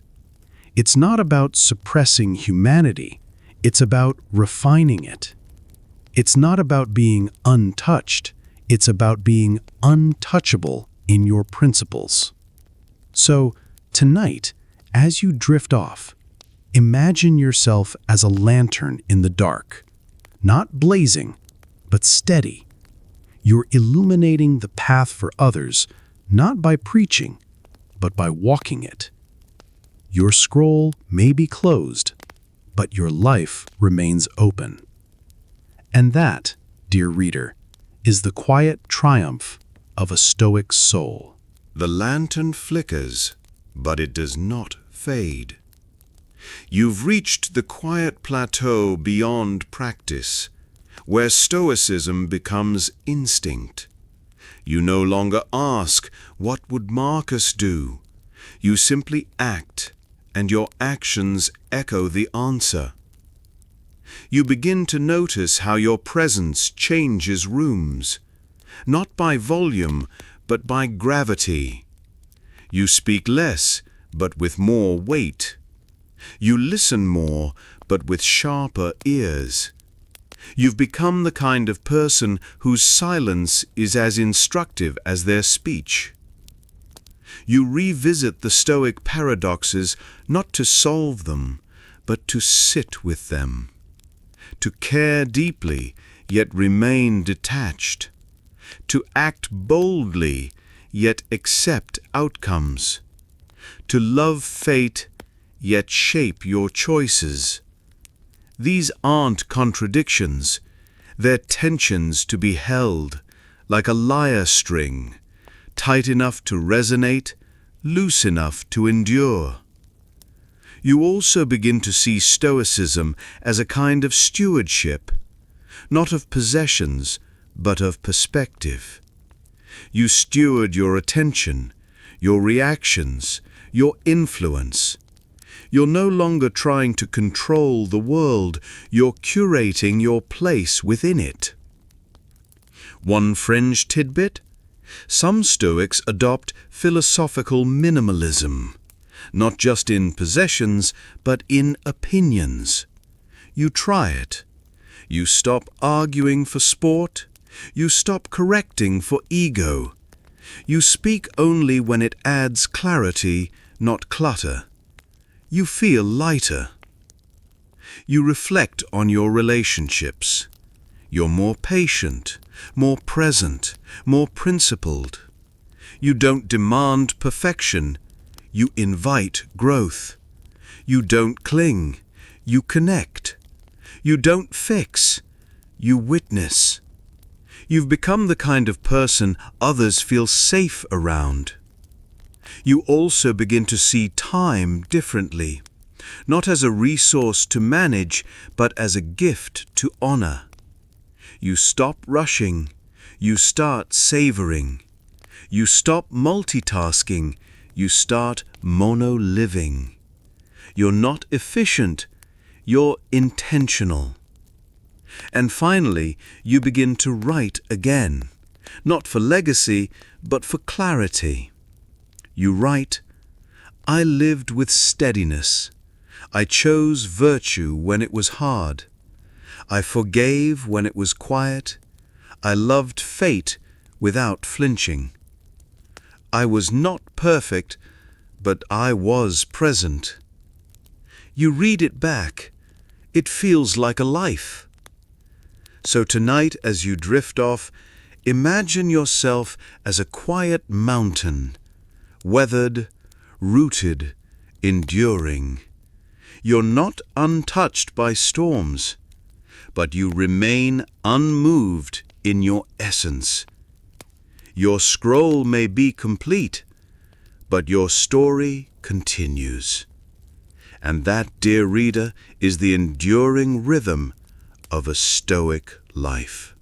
It's not about suppressing humanity. It's about refining it. It's not about being untouched. It's about being untouchable in your principles. So, tonight, as you drift off, imagine yourself as a lantern in the dark, not blazing, but steady. You're illuminating the path for others, not by preaching, but by walking it. Your scroll may be closed, but your life remains open. And that, dear reader, is the quiet triumph of a Stoic soul. The lantern flickers, but it does not fade. You've reached the quiet plateau beyond practice, where Stoicism becomes instinct. You no longer ask, what would Marcus do? You simply act, and your actions echo the answer. You begin to notice how your presence changes rooms, not by volume, but by gravity. You speak less, but with more weight. You listen more, but with sharper ears. You've become the kind of person whose silence is as instructive as their speech. You revisit the Stoic paradoxes not to solve them, but to sit with them. To care deeply, yet remain detached. To act boldly, yet accept outcomes. To love fate, yet shape your choices. These aren't contradictions, they're tensions to be held, like a lyre string, tight enough to resonate, loose enough to endure. You also begin to see Stoicism as a kind of stewardship, not of possessions, but of perspective. You steward your attention, your reactions, your influence. You're no longer trying to control the world, you're curating your place within it. One fringe tidbit: some Stoics adopt philosophical minimalism, not just in possessions, but in opinions. You try it. You stop arguing for sport. You stop correcting for ego. You speak only when it adds clarity, not clutter. You feel lighter. You reflect on your relationships. You're more patient, more present, more principled. You don't demand perfection. You invite growth. You don't cling. You connect. You don't fix. You witness. You've become the kind of person others feel safe around. You also begin to see time differently, not as a resource to manage, but as a gift to honor. You stop rushing. You start savoring. You stop multitasking. You start mono-living. You're not efficient. You're intentional. And finally, you begin to write again, not for legacy, but for clarity. You write, "I lived with steadiness. I chose virtue when it was hard. I forgave when it was quiet. I loved fate without flinching. I was not perfect, but I was present." You read it back. It feels like a life. So tonight, as you drift off, imagine yourself as a quiet mountain, weathered, rooted, enduring. You're not untouched by storms, but you remain unmoved in your essence. Your scroll may be complete, but your story continues. And that, dear reader, is the enduring rhythm of a Stoic life.